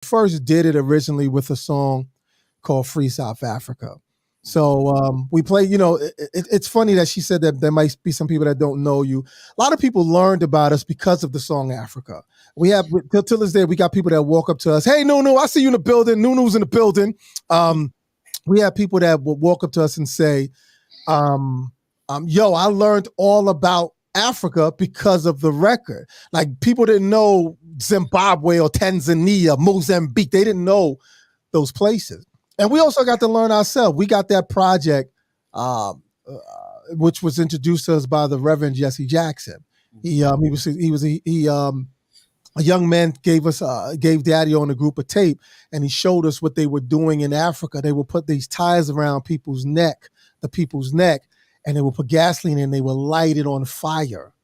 first did it originally with a song called Free South Africa. So we play, it's funny that she said that there might be some people that don't know you. A lot of people learned about us because of the song Africa. We have, till this day, we got people that walk up to us. Hey, Nunu, I see you in the building. Nunu's in the building. We have people that will walk up to us and say, yo, I learned all about Africa because of the record. Like, people didn't know Zimbabwe or Tanzania, Mozambique. They didn't know those places. And we also got to learn ourselves. We got that project, which was introduced to us by the Reverend Jesse Jackson. A young man gave Daddy on a group of tape, and he showed us what they were doing in Africa. They would put these ties around the people's neck, and they would put gasoline in, and they would light it on fire.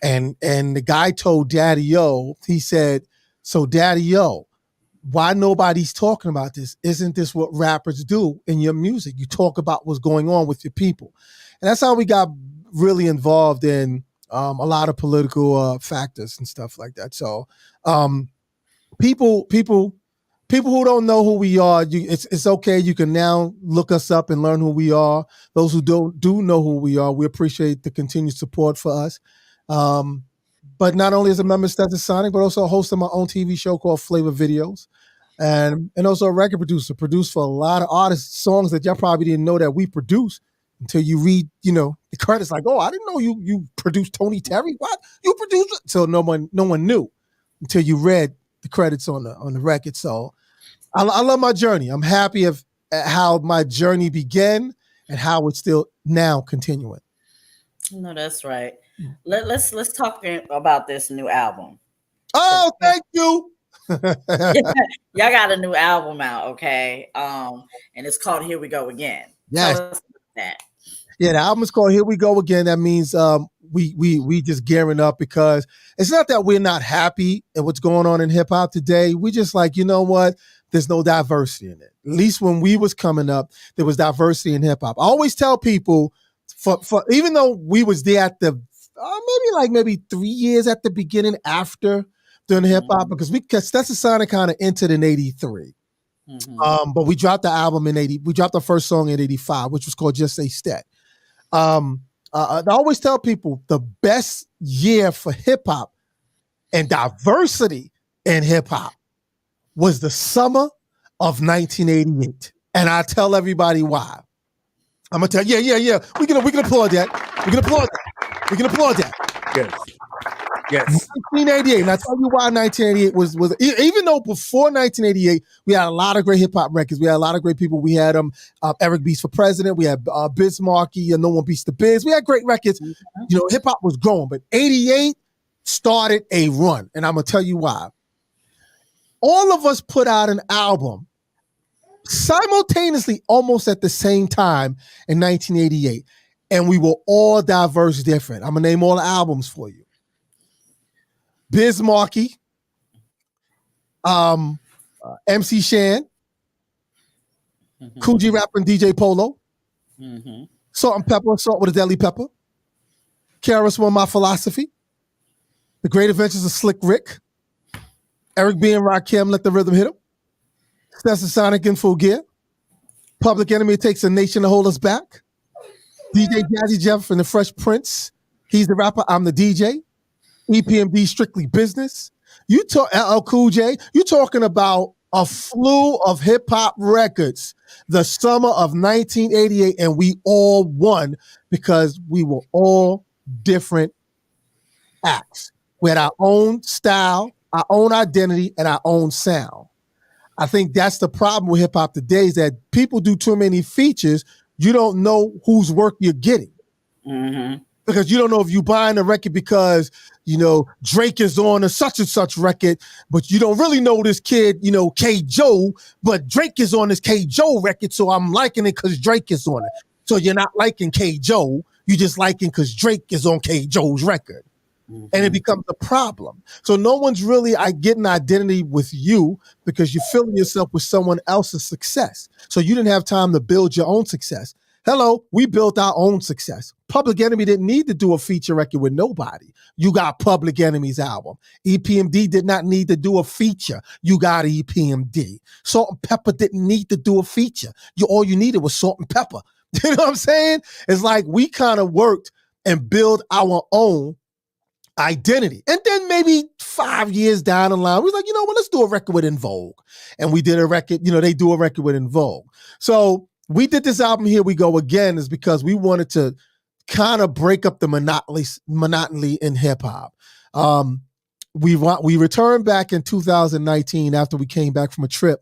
And the guy told Daddy-O, he said, so Daddy-O, why nobody's talking about this? Isn't this what rappers do in your music? You talk about what's going on with your people. And that's how we got really involved in a lot of political factors and stuff like that. So people who don't know who we are, it's okay. You can now look us up and learn who we are. Those who do know who we are, we appreciate the continued support for us. But not only as a member of Stetsasonic, but also a host of my own TV show called Flavor Videos. And also a record producer, produced for a lot of artists, songs that y'all probably didn't know that we produce until you read, the credits like, oh, I didn't know you produced Tony Terry. What? You produced it? So no one knew until you read the credits on the record. So I love my journey. I'm happy at how my journey began and how it's still now continuing. No, that's right. Let's talk about this new album. Oh, thank you. Y'all got a new album out, okay? And it's called Here We Go Again. Yes. Tell us that. Yeah, the album is called Here We Go Again. That means we just gearing up, because it's not that we're not happy at what's going on in hip hop today. We just like, you know what? There's no diversity in it. At least when we was coming up, there was diversity in hip hop. I always tell people, for even though we was there at the maybe 3 years at the beginning after doing hip hop, because Stetsasonic kind of entered in '83. Mm-hmm. But we dropped the album in '80. We dropped the first song in '85, which was called Just Say Stet. I always tell people the best year for hip hop and diversity in hip hop was the summer of 1988, and I tell everybody why. I'm gonna tell you, yeah. We can applaud that. We can applaud that. Yes. 1988. And I tell you why 1988 was even though before 1988 we had a lot of great hip hop records. We had a lot of great people. We had Eric Beats for President. We had Biz Markie and No One Beats the Biz. We had great records. Mm-hmm. Hip hop was growing, but 88 started a run, and I'm gonna tell you why. All of us put out an album simultaneously, almost at the same time in 1988, and we were all diverse, different. I'm gonna name all the albums for you. Biz Markie, MC Shan, mm-hmm. Coogee Rapper and DJ Polo, mm-hmm. Salt and Pepper, Salt with a Deadly Pepper, KRS One, My Philosophy, The Great Adventures of Slick Rick, Eric B. and Rakim, Let the Rhythm Hit Him, Stetsasonic in Full Gear, Public Enemy, It Takes a Nation to Hold Us Back, DJ Jazzie Jeff and the Fresh Prince, He's the Rapper, I'm the DJ, EPMD, Strictly Business. You talk LL Cool J. You talking about a slew of hip hop records the summer of 1988, and we all won because we were all different acts. We had our own style, our own identity, and our own sound. I think that's the problem with hip hop today, is that people do too many features. You don't know whose work you're getting. Mm-hmm. Because you don't know if you're buying a record because, Drake is on a such and such record, but you don't really know this kid, K. Joe, but Drake is on this K. Joe record, so I'm liking it because Drake is on it. So you're not liking K. Joe, you just liking because Drake is on K. Joe's record. Mm-hmm. And it becomes a problem. So no one's really getting identity with you because you're filling yourself with someone else's success. So you didn't have time to build your own success. Hello, we built our own success. Public Enemy didn't need to do a feature record with nobody. You got Public Enemy's album. EPMD did not need to do a feature. You got EPMD. Salt and Pepper didn't need to do a feature. All you needed was Salt and Pepper. You know what I'm saying? It's like we kind of worked and built our own identity. And then maybe 5 years down the line, we was like, you know what, let's do a record with In Vogue. And we did a record, they do a record with In Vogue. So we did this album, Here We Go Again, is because we wanted to kind of break up the monotony in hip hop. We returned back in 2019 after we came back from a trip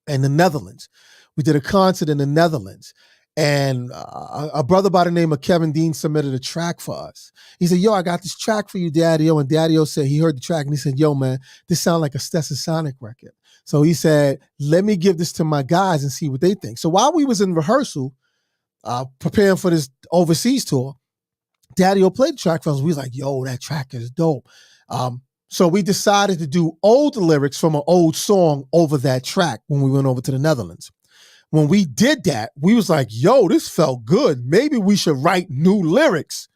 in the Netherlands. We did a concert in the Netherlands. And a brother by the name of Kevin Dean submitted a track for us. He said, yo, I got this track for you, Daddy-O. And Daddy-O said, he heard the track and he said, yo, man, this sounds like a Stetsasonic record. So he said, let me give this to my guys and see what they think. So while we was in rehearsal, preparing for this overseas tour, Daddy-O played the track for us. We was like, yo, that track is dope. So we decided to do old lyrics from an old song over that track when we went over to the Netherlands. When we did that, we was like, yo, this felt good. Maybe we should write new lyrics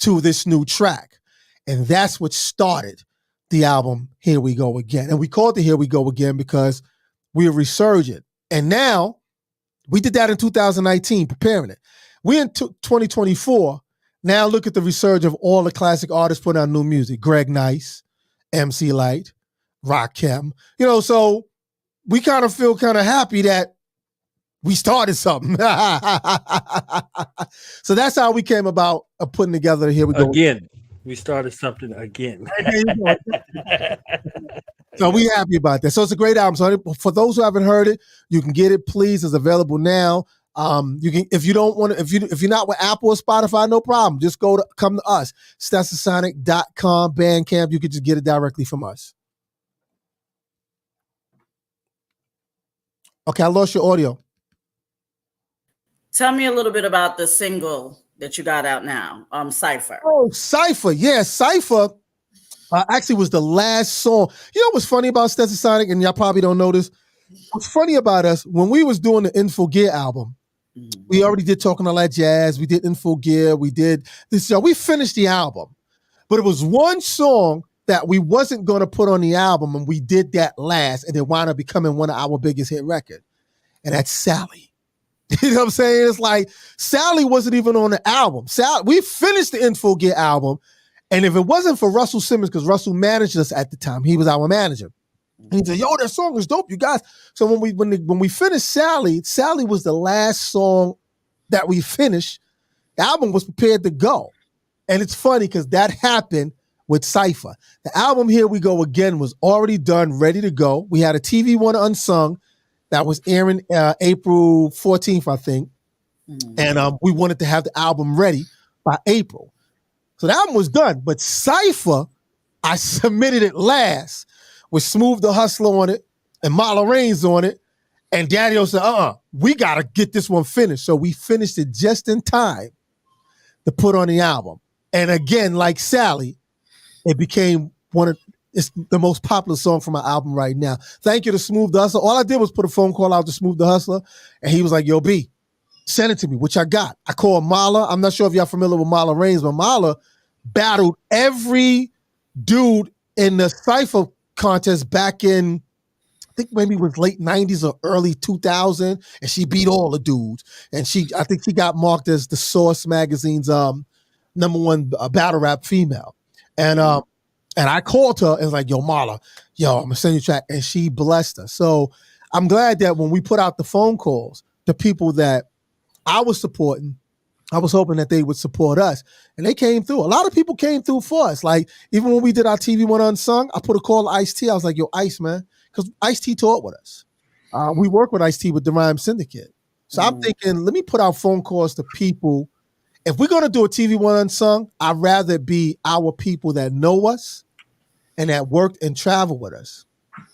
to this new track. And that's what started the album, Here We Go Again. And we called it Here We Go Again because we were resurgent. And now, we did that in 2019, preparing it. We in 2024, now look at the resurgence of all the classic artists putting out new music. Greg Nice, MC Light, Rakim. So we kind of feel kind of happy that we started something. So that's how we came about putting together Here We Go. Again, we started something again. So we happy about that. So it's a great album. So for those who haven't heard it, you can get it, please. It's available now. You can, if you don't want to, if you're not with Apple or Spotify, no problem. Just come to us. Stetsasonic.com, Bandcamp. You can just get it directly from us. Okay, I lost your audio. Tell me a little bit about the single that you got out now, Cypher. Oh, Cypher. Yeah, Cypher actually was the last song. You know what's funny about Stetsasonic, and y'all probably don't know this? What's funny about us, when we was doing the Info Gear album, we already did Talking All That Jazz, we did Info Gear, we did this. We finished the album, but it was one song that we wasn't going to put on the album, and we did that last, and it wound up becoming one of our biggest hit records, and that's Sally. You know what I'm saying? It's like Sally wasn't even on the album. We finished the Info Gear album, and if it wasn't for Russell Simmons, because Russell managed us at the time, he was our manager. And he said, "Yo, that song is dope, you guys." So when we finished Sally was the last song that we finished. The album was prepared to go, and it's funny because that happened with Cypher. The album Here We Go Again was already done, ready to go. We had a TV one unsung that was airing April 14th, I think. And we wanted to have the album ready by April. So the album was done. But Cypher, I submitted it last with Smooth the Hustler on it and Marla Reigns on it. And Daddy-O said, we got to get this one finished. So we finished it just in time to put on the album. And again, like Sally, it became it's the most popular song from my album right now. Thank you to Smooth the Hustler. All I did was put a phone call out to Smooth the Hustler, and he was like, yo, B, send it to me, which I got. I called Marla. I'm not sure if y'all familiar with Marla Reigns, but Marla battled every dude in the Cypher contest back in, I think maybe it was late 90s or early 2000, and she beat all the dudes. And I think she got marked as the Source magazine's #1 battle rap female. And I called her and was like, yo, Marla, I'm going to send you a track. And she blessed us. So I'm glad that when we put out the phone calls, the people that I was supporting, I was hoping that they would support us. And they came through. A lot of people came through for us. Like, even when we did our TV one unsung, I put a call to Ice-T. I was like, yo, Ice, man. Because Ice-T taught with us. We work with Ice-T with the Rhyme Syndicate. So I'm thinking, let me put out phone calls to people. If we're going to do a TV one unsung, I'd rather it be our people that know us and that worked and traveled with us.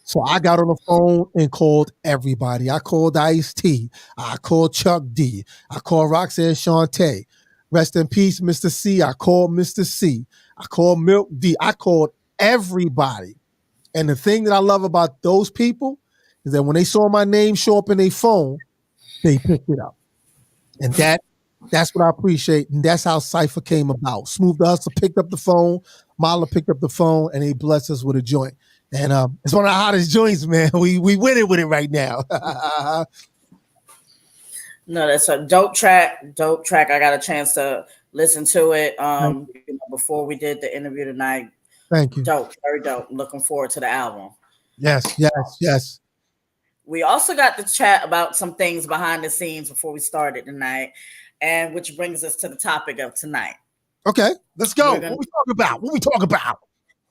So I got on the phone and called everybody. I called Ice-T. I called Chuck D. I called Roxanne Shante. Rest in peace, Mr. C. I called Mr. C. I called Milk D. I called everybody. And the thing that I love about those people is that when they saw my name show up in their phone, they picked it up. And that's what I appreciate. And that's how Cypher came about. Smooth the Hustler picked up the phone, Mala picked up the phone, and he blessed us with a joint. And it's one of the hottest joints, man. We winning with it right now. No, that's a dope track. Dope track. I got a chance to listen to it before we did the interview tonight. Thank you. Dope, very dope. Looking forward to the album. Yes. We also got to chat about some things behind the scenes before we started tonight, and which brings us to the topic of tonight. Okay, let's go. What we talking about?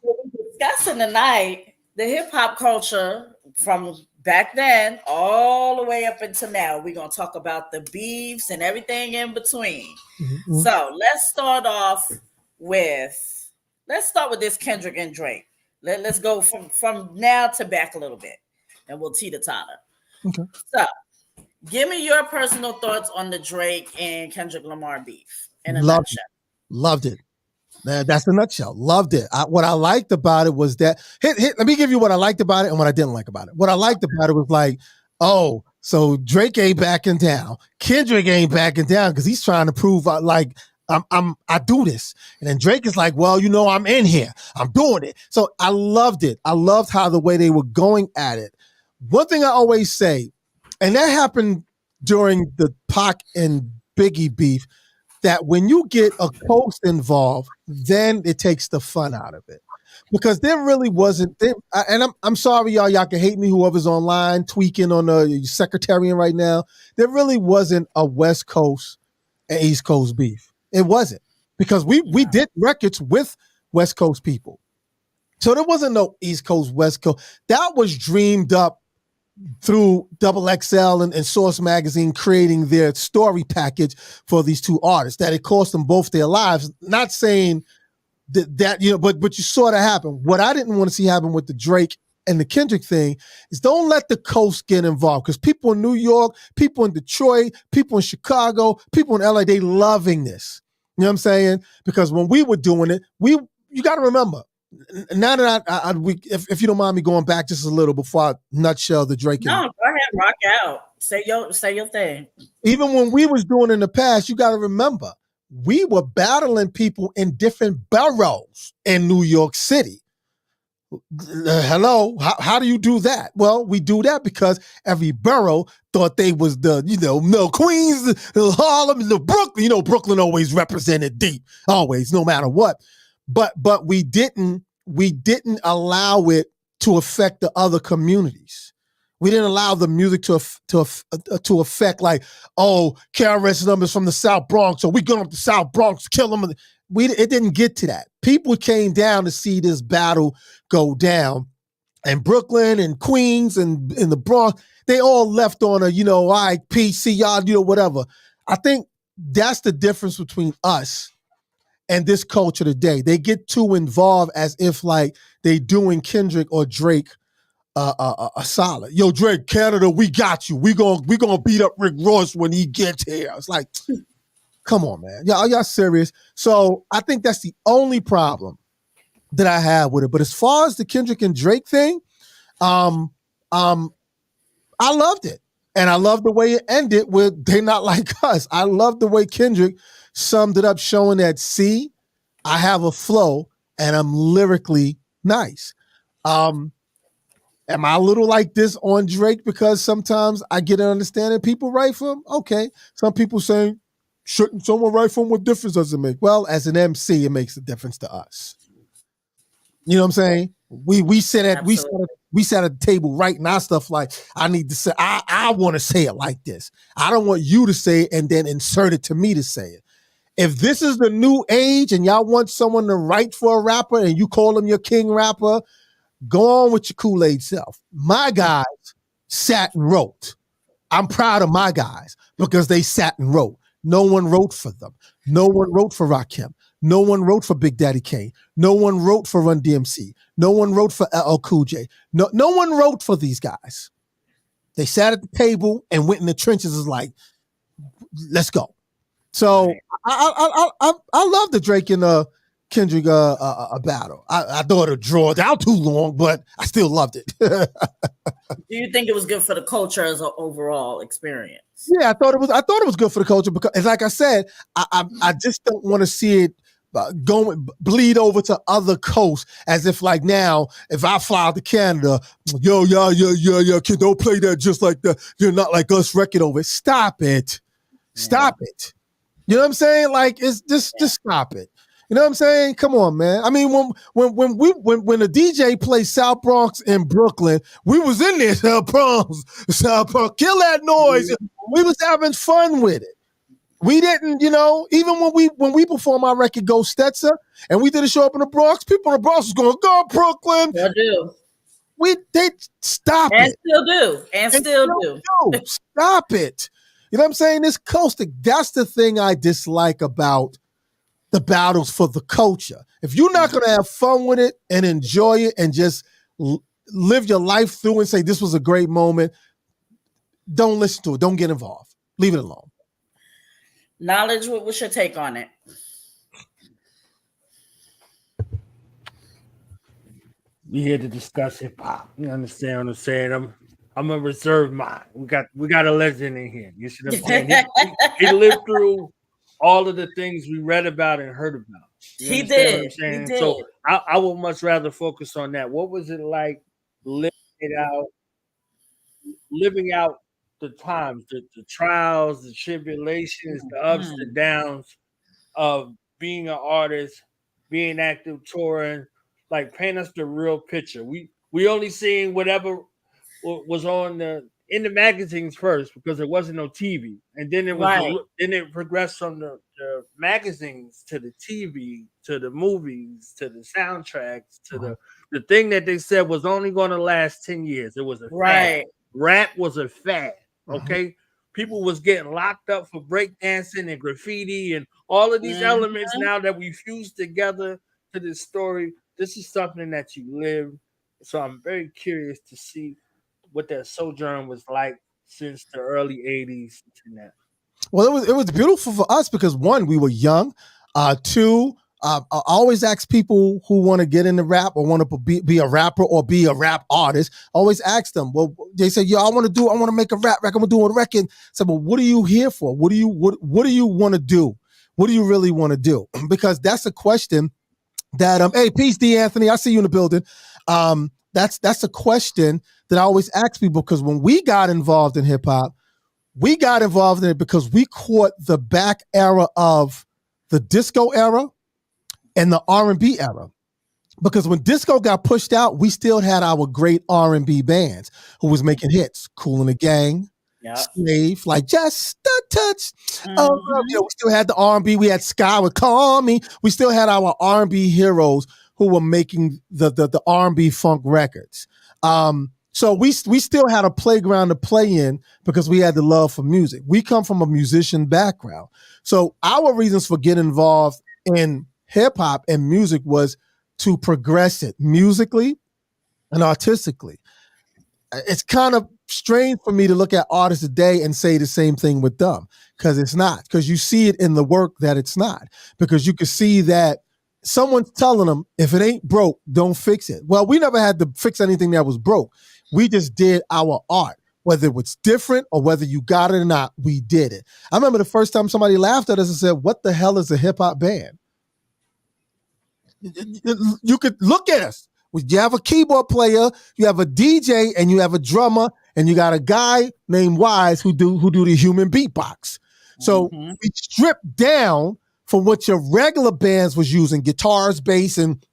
We're discussing tonight the hip hop culture from back then all the way up until now. We're gonna talk about the beefs and everything in between. Mm-hmm. So let's start with this Kendrick and Drake. Let's go from now to back a little bit, and we'll teeter-totter. Okay. So give me your personal thoughts on the Drake and Kendrick Lamar beef in a nutshell. Loved it. That's the nutshell. Loved it. What I liked about it was that let me give you what I liked about it and what I didn't like about it. What I liked about it was like, oh, so Drake ain't backing down. Kendrick ain't backing down because he's trying to prove I do this. And then Drake is like, well, I'm in here. I'm doing it. So I loved it. I loved how the way they were going at it. One thing I always say, and that happened during the Pac and Biggie beef, that when you get a coast involved, then it takes the fun out of it. Because there really wasn't, and I'm sorry, y'all can hate me, whoever's online tweaking on the Secretarian right now. There really wasn't a West Coast and East Coast beef. It wasn't. Because we did records with West Coast people. So there wasn't no East Coast, West Coast. That was dreamed up through Double XL and Source Magazine creating their story package for these two artists, that it cost them both their lives. Not saying that but you saw that happen. What I didn't want to see happen with the Drake and the Kendrick thing is don't let the coast get involved, because people in New York, people in Detroit, people in Chicago, people in LA, they loving this. You know what I'm saying? Because when we were doing it, you got to remember, now that if you don't mind me going back just a little before I nutshell the Drake. No, go ahead, rock out. Say your thing. Even when we was doing in the past, you got to remember, we were battling people in different boroughs in New York City. Hello, how do you do that? Well, we do that because every borough thought they was the, Queens, the Harlem, the Brooklyn. Brooklyn always represented deep, always, no matter what. But we didn't allow it to affect the other communities. We didn't allow the music to affect, like, oh, KRS numbers from the South Bronx, so we go up to South Bronx, kill them. It didn't get to that. People came down to see this battle go down, and Brooklyn and Queens and in the Bronx, they all left on a, all right, peace, see y'all, whatever. I think that's the difference between us and this culture today. They get too involved as if like they doing Kendrick or Drake a solid. Yo, Drake, Canada, we got you. We gonna beat up Rick Ross when he gets here. It's like, come on, man. Y'all serious? So I think that's the only problem that I have with it. But as far as the Kendrick and Drake thing, I loved it. And I love the way it ended with they not like us. I love the way Kendrick summed it up, showing that, see, I have a flow and I'm lyrically nice. Am I a little like this on Drake because sometimes I get an understanding people write for him? Okay. Some people saying, shouldn't someone write for him? What difference does it make? Well, as an MC, it makes a difference to us. You know what I'm saying? We sat at the table writing our stuff like, I need to say, I want to say it like this. I don't want you to say it and then insert it to me to say it. If this is the new age and y'all want someone to write for a rapper and you call him your king rapper, go on with your Kool-Aid self. My guys sat and wrote. I'm proud of my guys because they sat and wrote. No one wrote for them. No one wrote for Rakim. No one wrote for Big Daddy Kane. No one wrote for Run DMC. No one wrote for LL Cool J. No one wrote for these guys. They sat at the table and went in the trenches. Is like, let's go. So I love the Drake and Kendrick a battle. I thought it draw down too long, but I still loved it. Do you think it was good for the culture as an overall experience? Yeah, I thought it was good for the culture because, like I said, I just don't want to see it bleed over to other coasts as if like now if I fly out to Canada, yeah, kid, don't play that just like that. You're not like us record over it. Stop it. You know what I'm saying? Like it's just stop it. You know what I'm saying? Come on, man. I mean, when the DJ played South Bronx in Brooklyn, we was in there, South Bronx, kill that noise. We was having fun with it. We didn't, even when we perform our record Go Stetsa and we did a show up in the Bronx, people in the Bronx was going, go Brooklyn. I do. They stop and it. Still do. Stop it. You know what I'm saying? This coasting, that's the thing I dislike about the battles for the culture. If you're not going to have fun with it and enjoy it and just live your life through and say this was a great moment, don't listen to it. Don't get involved. Leave it alone. Knowledge, what's your take on it? We here to discuss hip hop. You understand what I'm saying? I'm a reserved mind. We got a legend in here. You see what I'm saying? He lived through all of the things we read about and heard about. He did. So I would much rather focus on that. What was it like living out the times, the trials, the tribulations, the ups and downs of being an artist, being active, touring? Like, paint us the real picture. We only seeing whatever was on in the magazines first because there wasn't no TV, and then then it progressed from the magazines to the TV to the movies to the soundtracks to the thing that they said was only going to last 10 years. It was a fad. Rap was a fad. Okay, people was getting locked up for breakdancing and graffiti and all of these elements. Now that we fused together to this story, this is something that you live. So I'm very curious to see what that sojourn was like since the early 80s to now. Well, it was beautiful for us because one, we were young. Two, I always ask people who want to get into rap or want to be a rapper or be a rap artist. I always ask them. Well, they say, "Yo, I want to make a rap record. I'm gonna do a record." I said, "Well, what are you here for? What do you want to do? What do you really want to do?" Because that's a question that hey, peace, D. Anthony. I see you in the building. That's a question that I always ask people because when we got involved in hip hop, we got involved in it because we caught the back era of the disco era and the R&B era. Because when disco got pushed out, we still had our great R&B bands who was making hits. Kool and the Gang, Slave, like Just a Touch. We still had the R&B. We had Sky with Call Me. We still had our R&B heroes who were making the R&B funk records. So we still had a playground to play in because we had the love for music. We come from a musician background. So our reasons for getting involved in hip hop and music was to progress it musically and artistically. It's kind of strange for me to look at artists today and say the same thing with them because it's not. Because you see it in the work that it's not. Because you can see that someone's telling them, if it ain't broke, don't fix it. Well, we never had to fix anything that was broke. We just did our art. Whether it was different or whether you got it or not, we did it. I remember the first time somebody laughed at us and said, "What the hell is a hip-hop band?" You could look at us. You have a keyboard player, you have a DJ, and you have a drummer, and you got a guy named Wise who do the human beatbox. So we stripped down from what your regular bands was using, guitars, bass, and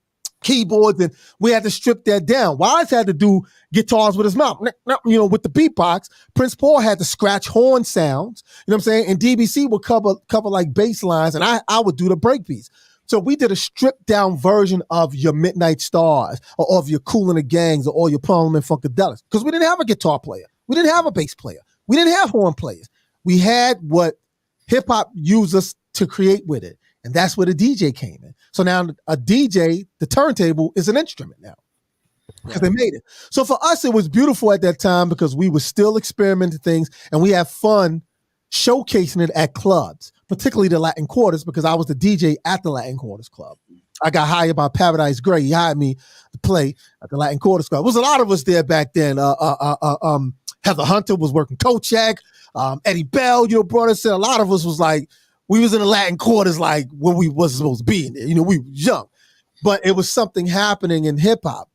keyboards, and we had to strip that down. Wise had to do guitars with his mouth, with the beatbox. Prince Paul had to scratch horn sounds, you know what I'm saying? And DBC would cover like bass lines, and I would do the break beats. So we did a stripped down version of your Midnight Stars or of your Kool and the Gangs or your Parliament Funkadelics because we didn't have a guitar player. We didn't have a bass player. We didn't have horn players. We had what hip hop used us to create with it. And that's where the DJ came in. So now a DJ, the turntable, is an instrument now because they made it. So for us, it was beautiful at that time because we were still experimenting things and we had fun showcasing it at clubs, particularly the Latin Quarters, because I was the DJ at the Latin Quarters Club. I got hired by Paradise Gray. He hired me to play at the Latin Quarter Squad. There was a lot of us there back then. Heather Hunter was working Kochak. Eddie Bell, brought us in. A lot of us was like, we was in the Latin quarters like when we wasn't supposed to be in there. We were young. But it was something happening in hip hop.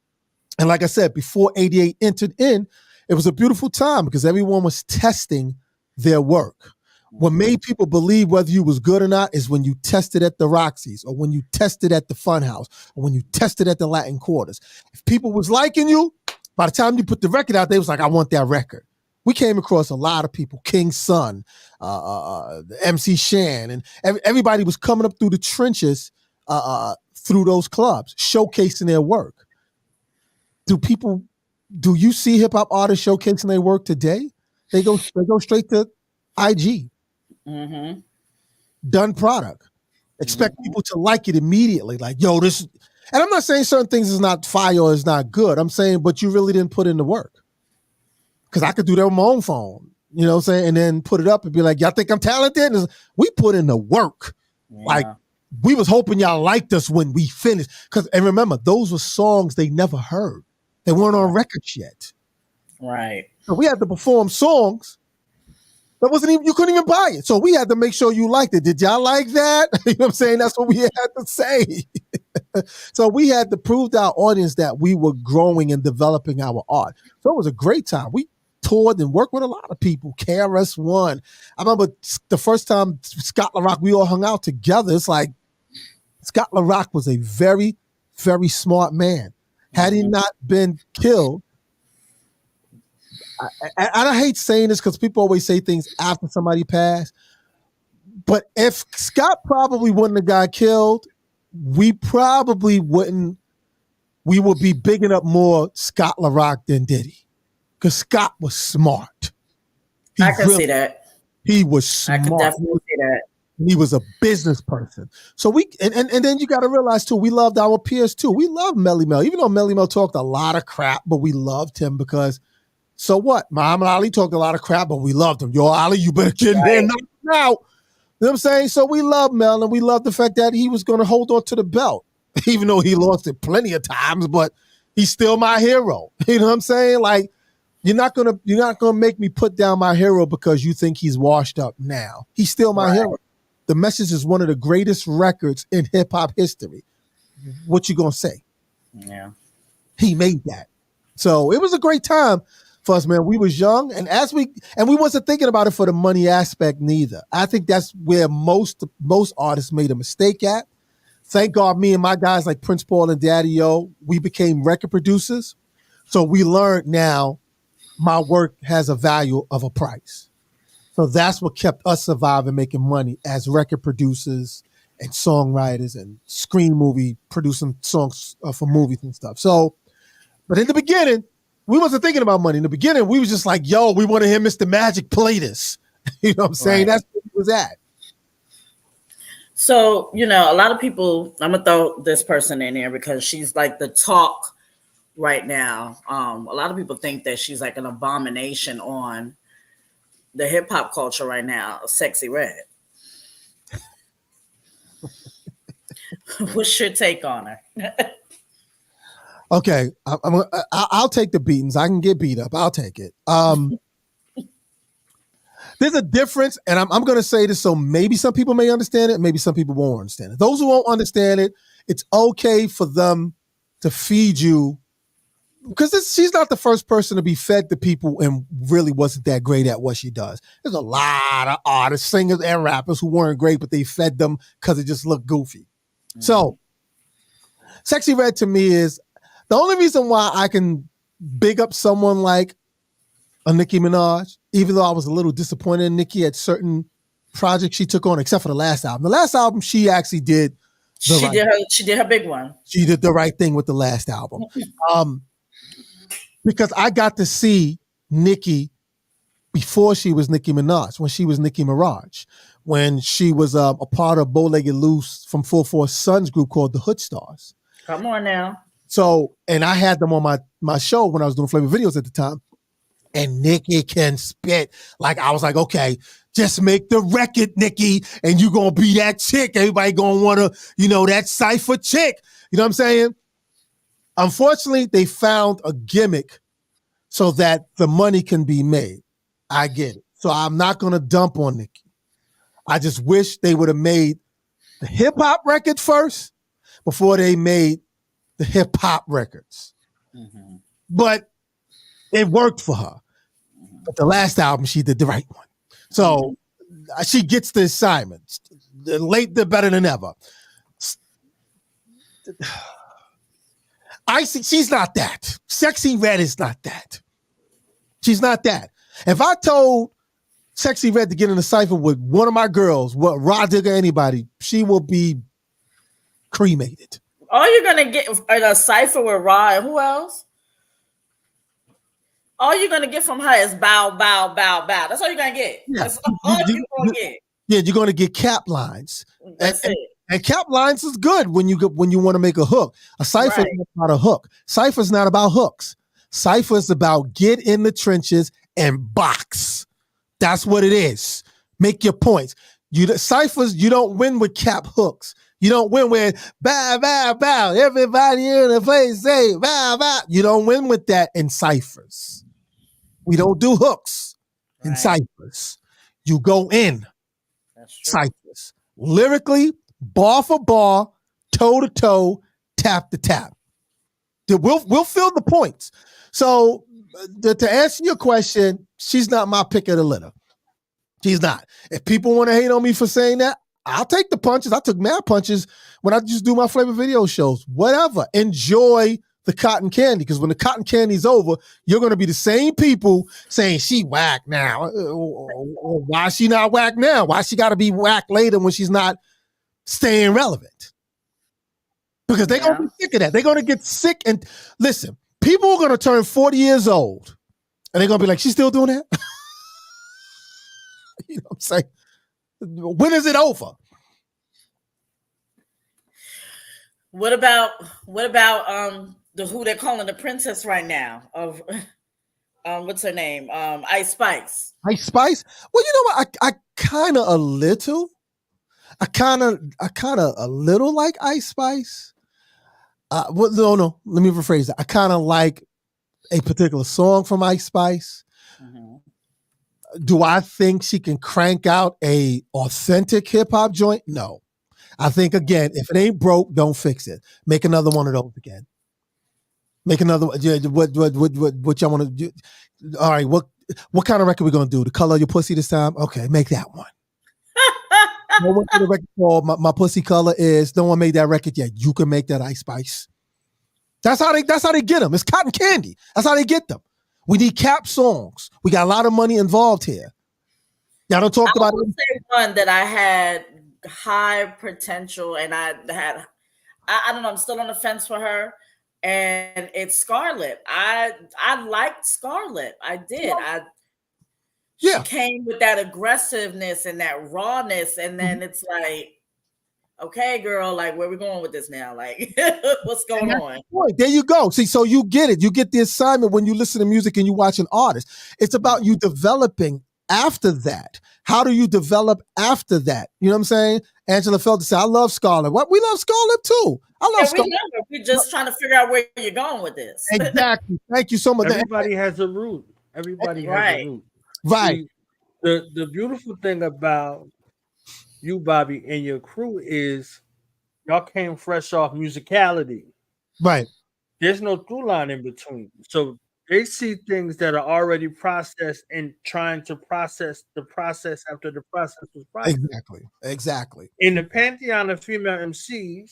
And like I said, before 88 entered in, it was a beautiful time because everyone was testing their work. What made people believe whether you was good or not is when you tested at the Roxy's or when you tested at the Funhouse or when you tested at the Latin Quarters. If people was liking you, by the time you put the record out, they was like, I want that record. We came across a lot of people, King's Son, MC Shan, and everybody was coming up through the trenches through those clubs, showcasing their work. Do you see hip hop artists showcasing their work today? They go straight to IG. Mm-hmm. Done product. Expect people to like it immediately. Like, yo, this. And I'm not saying certain things is not fire or is not good. I'm saying, but you really didn't put in the work. Because I could do that on my own phone, you know what I'm saying? And then put it up and be like, y'all think I'm talented? And we put in the work. Yeah. Like, we was hoping y'all liked us when we finished. And remember, those were songs they never heard. They weren't on records yet. Right. So we had to perform songs that wasn't even, you couldn't even buy it. So we had to make sure you liked it. Did y'all like that? You know what I'm saying? That's what we had to say. So we had to prove to our audience that we were growing and developing our art. So it was a great time. We toured and worked with a lot of people. KRS-One. I remember the first time Scott LaRock, we all hung out together. It's like Scott LaRock was a very, very smart man. Had he not been killed, I hate saying this because people always say things after somebody passed. But if Scott probably wouldn't have got killed, we probably wouldn't. We would be bigging up more Scott LaRock than Diddy, because Scott was smart. I can see that. He was smart. I can definitely see that. He was a business person. So and then you got to realize too, we loved our peers too. We loved Melly Mel, even though Melly Mel talked a lot of crap, but we loved him because. So what? Muhammad Ali talked a lot of crap, but we loved him. Yo, Ali, you better get in there and knock him out. You know what I'm saying? So we love Mel, and we love the fact that he was going to hold on to the belt, even though he lost it plenty of times, but he's still my hero. You know what I'm saying? Like, you're not gonna make me put down my hero because you think he's washed up now. He's still my hero. The Message is one of the greatest records in hip hop history. What you gonna say? Yeah. He made that. So it was a great time for us, man. We was young, and we wasn't thinking about it for the money aspect neither. I think that's where most artists made a mistake at. Thank God me and my guys like Prince Paul and Daddy O, we became record producers. So we learned now my work has a value of a price. So that's what kept us surviving, making money as record producers and songwriters and screen movie, producing songs for movies and stuff. So, but in the beginning, we wasn't thinking about money. In the beginning, we was just like, yo, we want to hear Mr. Magic play this. You know what I'm saying? That's where he was at. So, a lot of people, I'm going to throw this person in there because she's like the talk right now. A lot of people think that she's like an abomination on the hip hop culture right now, Sexy Red. What's your take on her? Okay, I'll take the beatings. I can get beat up. I'll take it. There's a difference, and I'm going to say this so maybe some people may understand it, maybe some people won't understand it. Those who won't understand it, it's okay for them to feed you, because she's not the first person to be fed to people and really wasn't that great at what she does. There's a lot of artists, singers, and rappers who weren't great, but they fed them because it just looked goofy. Mm-hmm. So, Sexy Red to me is the only reason why I can big up someone like a Nicki Minaj, even though I was a little disappointed in Nicki at certain projects she took on, except for the last album. The last album, she actually did. She did her big one. She did the right thing with the last album. Because I got to see Nicki before she was Nicki Minaj, when she was Nicki Minaj, when she was a part of Bowlegged Loose from 4/4 Sons group called the Hood Stars. Come on now. So, and I had them on my show when I was doing flavor videos at the time. And Nicki can spit. Like, I was like, okay, Just make the record, Nikki, and you gonna be that chick. Everybody gonna wanna, that cypher chick. You know what I'm saying? Unfortunately, they found a gimmick so that the money can be made. I get it. So I'm not gonna dump on Nikki. I just wish they would have made the hip hop record first before they made the hip hop records. Mm-hmm. But it worked for her. But the last album, she did the right one. So she gets the assignment. Late, the better than ever. She's not that. Sexy Red is not that. She's not that. If I told Sexy Red to get in a cypher with one of my girls, Rah Digga, anybody, she will be cremated. All you're gonna get a cypher with Rah and who else? All you're gonna get from her is bow, bow, bow, bow. That's all you're gonna get. Yeah. That's all you're gonna get. Yeah, you're gonna get cap lines. That's it. And cap lines is good when you want to make a hook. A cypher is not about a hook. Cypher is not about hooks. Cypher is about get in the and box. That's what it is. Make your points. Ciphers, you don't win with cap hooks. You don't win with bow, bow, bow. Everybody in the place say bow, bow. You don't win with that in ciphers. We don't do hooks in ciphers. You go in ciphers. Lyrically, bar for bar, toe to toe, tap to tap. We'll fill the points. So to answer your question, she's not my pick of the litter. She's not. If people want to hate on me for saying that, I'll take the punches. I took mad punches when I just do my flavor video shows. Whatever. Enjoy the cotton candy, because when the cotton candy's over, you're going to be the same people saying she whack now. Why is she not whack now? Why she got to be whack later when she's not staying relevant? Because they're going to be sick of that. They're going to get sick. And listen, people are going to turn 40 years old and they're going to be like, she's still doing that? You know what I'm saying? When is it over? What about the who they're calling the princess right now of what's her name? Ice Spice. Ice Spice? Well, you know what? I kind of a little like Ice Spice. No. Let me rephrase that. I kind of like a particular song from Ice Spice. Mm-hmm. Do I think she can crank out a authentic hip hop joint? No. I think, again, if it ain't broke, don't fix it. Make another one of those again. Make another. What y'all want to do? All right. What kind of record we gonna do? The Color of Your Pussy this time? Okay, make that one. No one made a record called My Pussy Color Is. No one made that record yet. You can make that Ice Spice. That's how they get them. It's cotton candy. That's how they get them. We need cap songs. We got a lot of money involved here. Y'all don't talk about it. Say one that I had high potential, and I don't know. I'm still on the fence for her, and it's Scarlett. I liked Scarlett. I did. She came with that aggressiveness and that rawness, and then it's like, okay, girl, like, where we going with this now? Like, what's going on? There you go. See, so you get it. You get the assignment when you listen to music and you watch an artist. It's about you developing after that. How do you develop after that? You know what I'm saying? Angela Felder said, I love Scarlett. What? We love Scarlett too. I love Scarlett. We're just trying to figure out where you're going with this. Exactly. Thank you so much. Everybody has a root. Everybody has a root. Right. See, the beautiful thing about you, Bobby, and your crew is y'all came fresh off musicality. Right. There's no through line in between. So they see things that are already processed and trying to process the process after the process was processed. Exactly. In the pantheon of female MCs,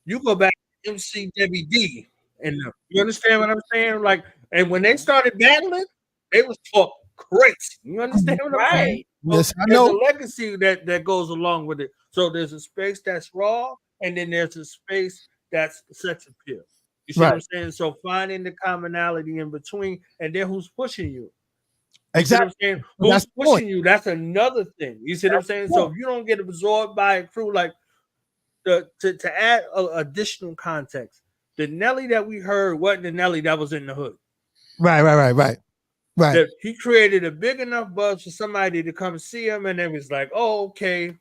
you go back to MC Debbie D. And you understand what I'm saying? Like, and when they started battling, they was talk crazy. You understand what I'm saying? Yes, I know. know. There's a legacy that goes along with it. So there's a space that's raw, and then there's a space that's sex appeal. You see what I'm saying? So finding the commonality in between, and then who's pushing you? Exactly. See what I'm saying? Who's pushing you? That's another thing. You see what I'm saying? So if you don't get absorbed by a crew, like to add additional context, the Nelly that we heard wasn't the Nelly that was in the hood. Right. Right. That he created a big enough buzz for somebody to come see him, and it was like, oh, okay,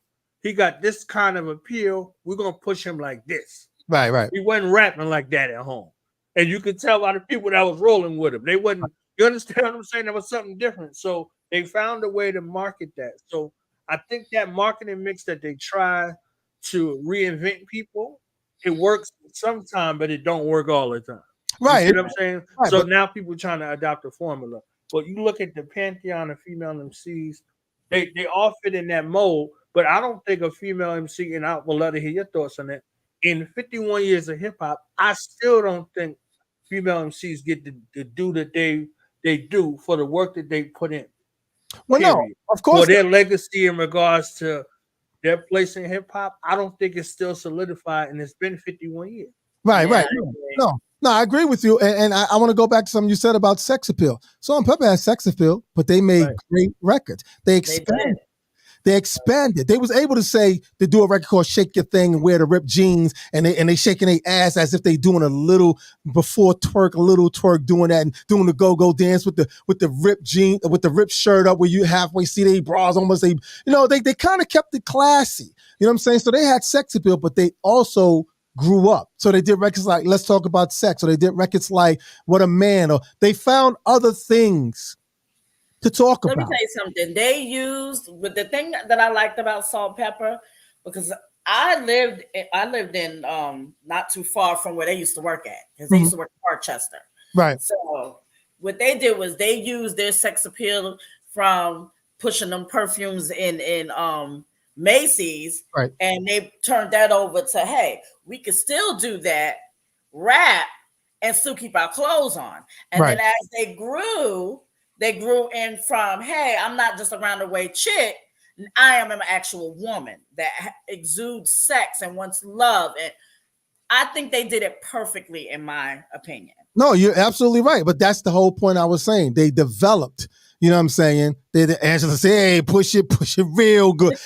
he got this kind of appeal. We're gonna push him like this. Right. He wasn't rapping like that at home, and you could tell by the people that was rolling with him. They wasn't. You understand what I'm saying? There was something different. So they found a way to market that. So I think that marketing mix that they try to reinvent people, it works sometimes, but it don't work all the time. Right. You see what I'm saying? Right, so now people trying to adopt a formula. But you look at the pantheon of female MCs, they all fit in that mold. But I don't think a female MC, and I will love to hear your thoughts on that. In 51 years of hip hop, I still don't think female MCs get the do that they do for the work that they put in. Well, period. no, of course. For their legacy in regards to their place in hip hop, I don't think it's still solidified, and it's been 51 years. Right. No, I agree with you. And I want to go back to something you said about sex appeal. Salt-N-Pepa has sex appeal, but they made great records. They expanded. They expanded. They was able to do a record called Shake Your Thing and wear the ripped jeans, and they shaking their ass as if they doing a little twerk, doing that and doing the go-go dance with the ripped jean, with the ripped shirt up where you halfway see their bras almost. They kind of kept it classy. You know what I'm saying? So they had sex appeal, but they also grew up. So they did records like Let's Talk About Sex, or they did records like What a Man, or they found other things to talk about. Let me tell you something. They used, but the thing that I liked about Salt-N-Pepa, because I lived in not too far from where they used to work at, because they used to work in Parkchester. Right. So what they did was they used their sex appeal from pushing them perfumes in Macy's, right, and they turned that over to, hey, we could still do that, rap, and still keep our clothes on. And right. then as they grew in from, hey, I'm not just a round-the-way chick, I am an actual woman that exudes sex and wants love. And I think they did it perfectly, in my opinion. No, you're absolutely right. But that's the whole point I was saying. They developed, you know what I'm saying? Angela said, hey, push it real good.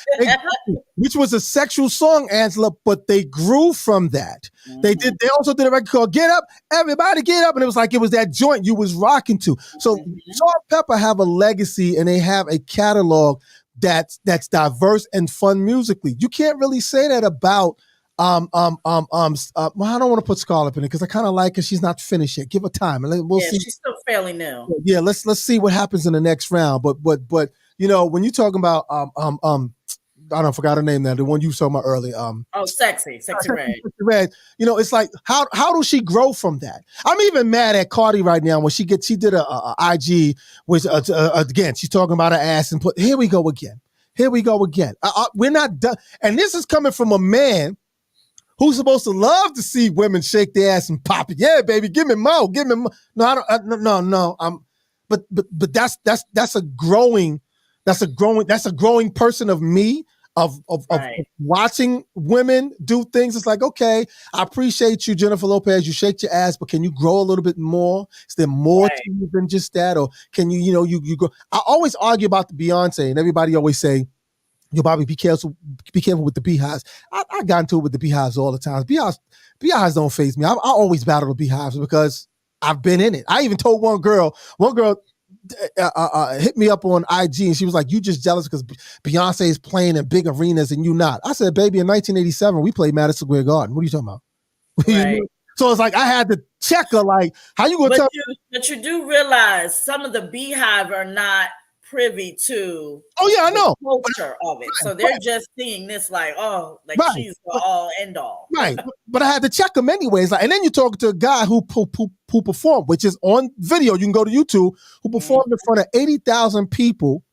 Which was a sexual song, Angela, but they grew from that. Mm-hmm. They also did a record called Get Up, Everybody Get Up. And it was that joint you was rocking to. So Salt-N-Pepa have a legacy, and they have a catalog that's diverse and fun musically. You can't really say that about well, I don't want to put Scarlett in it because I kind of like her. She's not finished yet. Give her time, and we'll see. She's still fairly new. Yeah, let's see what happens in the next round. But when you're talking about I don't forgot her name now. The one you saw earlier. Sexy Red. Red. It's like how does she grow from that? I'm even mad at Cardi right now when she did a IG, which again she's talking about her ass and here we go again. We're not done, and this is coming from a man who's supposed to love to see women shake their ass and pop it. Yeah, baby, give me more. No, I don't. No. But that's a growing person of me. Of watching women do things. It's like, okay, I appreciate you, Jennifer Lopez. You shake your ass, but can you grow a little bit more? Is there more to you than just that? Or can you grow? I always argue about the Beyonce, and everybody always say, yo, Bobby, be careful with the beehives. I got into it with the beehives all the time. Beehives don't faze me. I always battle the beehives because I've been in it. I even told one girl hit me up on IG, and she was like, you just jealous because Beyonce is playing in big arenas and you not. I said, baby, in 1987, we played Madison Square Garden. What are you talking about? Right. So it's like I had to check her, like, how you going to tell me? But you do realize some of the beehive are not privy to I know culture of it. So they're just seeing this like, she's the all end all. Right. But I had to check them anyways. And then you talk to a guy who performed, which is on video. You can go to YouTube, who performed in front of 80,000 people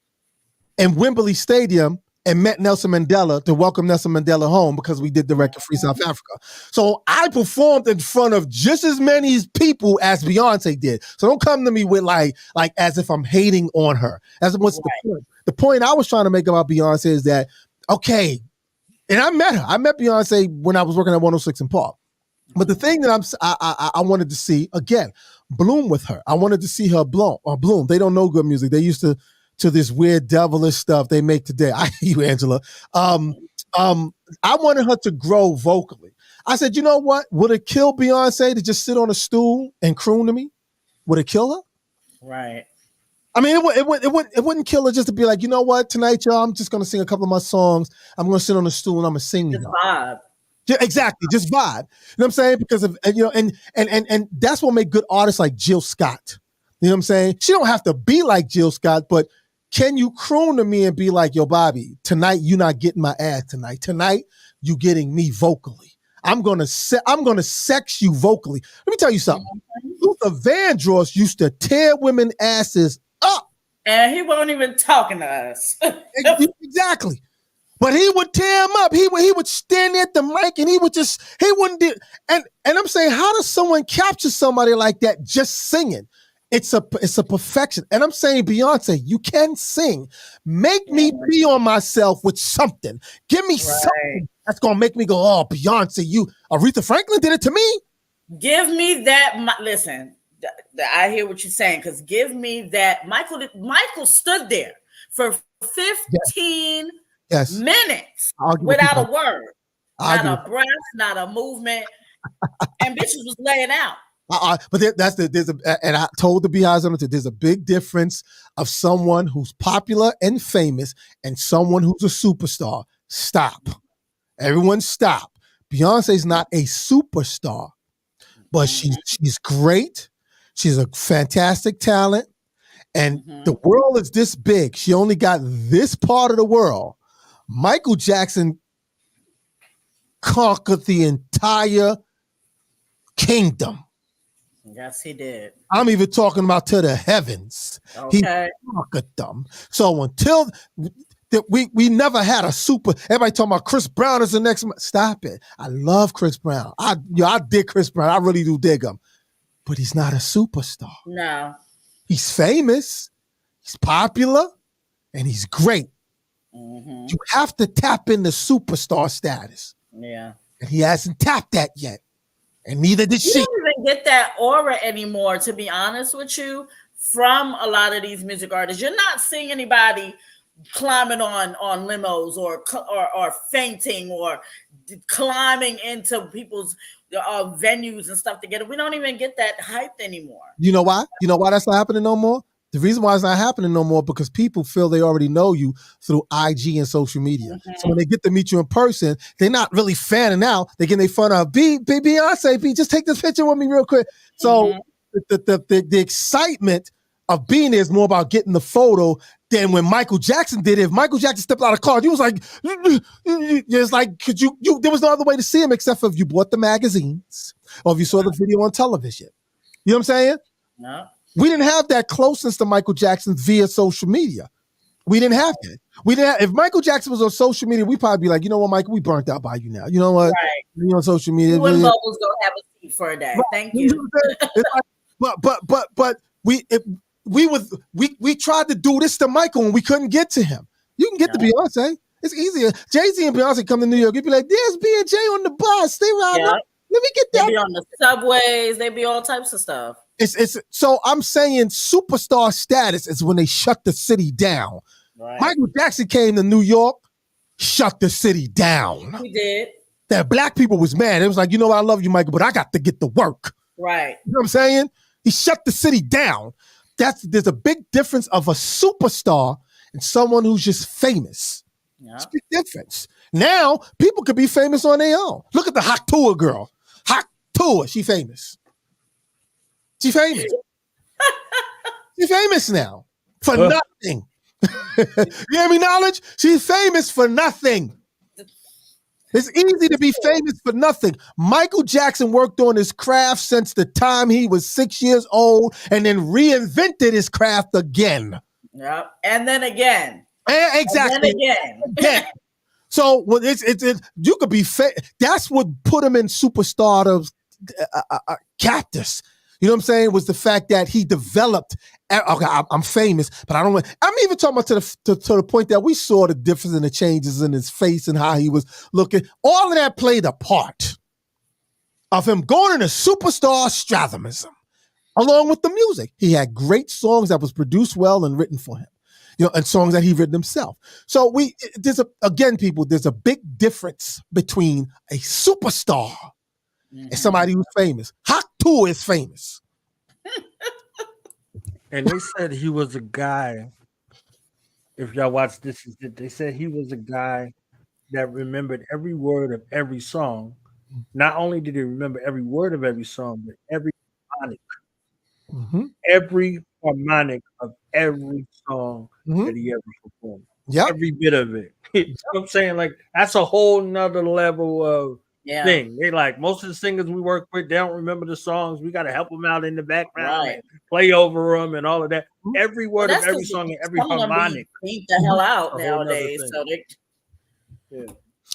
in Wembley Stadium and met Nelson Mandela to welcome Nelson Mandela home because we did the record Free South Africa. So I performed in front of just as many people as Beyonce did. So don't come to me with like as if I'm hating on her. That's what's the point. The point I was trying to make about Beyonce is that, okay, and I met her. I met Beyonce when I was working at 106 in Park. But the thing that I wanted to see, again, bloom with her. I wanted to see her bloom. They don't know good music. They used to this weird devilish stuff they make today. I hear you, Angela. I wanted her to grow vocally. I said, you know what? Would it kill Beyonce to just sit on a stool and croon to me? Would it kill her? Right. I mean, it wouldn't kill her just to be like, you know what, tonight, y'all, I'm just gonna sing a couple of my songs. I'm gonna sit on the stool and I'm gonna sing. Just vibe. Yeah, exactly, just vibe. You know what I'm saying? Because of and that's what make good artists like Jill Scott. You know what I'm saying? She don't have to be like Jill Scott, but can you croon to me and be like, yo, Bobby, tonight you not getting my ass tonight. Tonight you getting me vocally. I'm gonna sex you vocally. Let me tell you something. Luther Vandross used to tear women asses up. And he wasn't even talking to us. Exactly. But he would tear him up. He would stand at the mic and he wouldn't do. And I'm saying, how does someone capture somebody like that just singing? It's a perfection. And I'm saying, Beyonce, you can sing. Make me be on myself with something. Give me something that's gonna make me go, oh, Beyonce, Aretha Franklin did it to me. Give me that. Listen, I hear what you're saying, because give me that. Michael stood there for 15 minutes without a word, not a breath, not a movement, and bitches was laying out. But and I told the Beehives on it, there's a big difference of someone who's popular and famous and someone who's a superstar. Stop. Everyone stop. Beyonce's not a superstar, but she's great. She's a fantastic talent. And the world is this big. She only got this part of the world. Michael Jackson conquered the entire kingdom. Yes, he did. I'm even talking about to the heavens. Okay. He conquered them. So until we never had a super. Everybody talking about Chris Brown is the next. Stop it. I love Chris Brown. I dig Chris Brown. I really do dig him. But he's not a superstar. No. He's famous. He's popular. And he's great. Mm-hmm. You have to tap into superstar status. Yeah. And he hasn't tapped that yet. And neither did she. You don't even get that aura anymore, to be honest with you, from a lot of these music artists. You're not seeing anybody climbing on limos or fainting or climbing into people's venues and stuff together. We don't even get that hyped anymore. You know why? You know why that's not happening no more? The reason why it's not happening no more because people feel they already know you through IG and social media. Mm-hmm. So when they get to meet you in person, they're not really fanning out. They're getting fun of Beyonce, just take this picture with me real quick. So the excitement of being there is more about getting the photo than when Michael Jackson did it. If Michael Jackson stepped out of the car, you was like, it's like, could you there was no other way to see him except for if you bought the magazines or if you saw the video on television. You know what I'm saying? No. We didn't have that closeness to Michael Jackson via social media. We didn't have that. If Michael Jackson was on social media, we'd probably be like, you know what, Michael, we burnt out by you now. You know what? Right. You're on social media. You and Bubbles gonna have a seat for a day. Right. Thank you. But we tried to do this to Michael and we couldn't get to him. You can get to Beyonce. It's easier. Jazzie and Beyonce come to New York. You'd be like, there's B&J on the bus. They ride up. Let me get that. They be on the subways. They be all types of stuff. It's so I'm saying superstar status is when they shut the city down. Right. Michael Jackson came to New York, shut the city down. He did. That black people was mad. It was like, you know what, I love you, Michael, but I got to get to work. Right. You know what I'm saying? He shut the city down. There's a big difference of a superstar and someone who's just famous. Yeah. It's a big difference. Now, people could be famous on their own. Look at the Hot Tour girl. Hot Tour, she famous. She famous. She's famous now for nothing. You hear me, Knowledge? She's famous for nothing. It's easy to be famous for nothing. Michael Jackson worked on his craft since the time he was 6 years old and then reinvented his craft again. Yep. And then again. Exactly. And then again. So you could be that's what put him in superstar cactus. You know what I'm saying? Was the fact that he developed. Okay, I'm famous, but I don't want. I'm even talking about to the point that we saw the difference in the changes in his face and how he was looking. All of that played a part of him going into superstar extravaganza, along with the music. He had great songs that was produced well and written for him, and songs that he written himself. So there's a big difference between a superstar and somebody who's famous. Hot Tour is famous. And they said he was a guy. If y'all watch This Is It, they said he was a guy that remembered every word of every song. Not only did he remember every word of every song, but every harmonic of every song that he ever performed. Yeah, every bit of it. You know what I'm saying? Like that's a whole nother level of thing. They like most of the singers we work with, they don't remember the songs. We got to help them out in the background and play over them and all of that. Every word of every song and every harmonic. Beat the hell out nowadays. So they,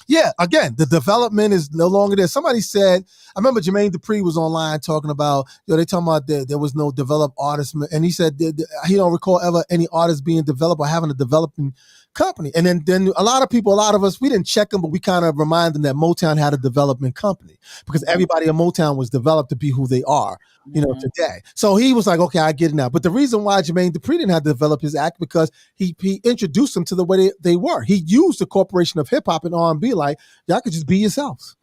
yeah, again, the development is no longer there. Somebody said, I remember Jermaine Dupri was online talking about, they talking about there was no developed artist, and he said he don't recall ever any artist being developed or having a developing company. And then a lot of us, we didn't check them, but we kind of remind them that Motown had a development company because everybody in Motown was developed to be who they are, today. So he was like, okay, I get it now. But the reason why Jermaine Dupri didn't have to develop his act because he introduced them to the way they were. He used the corporation of hip hop and R&B like, y'all could just be yourselves.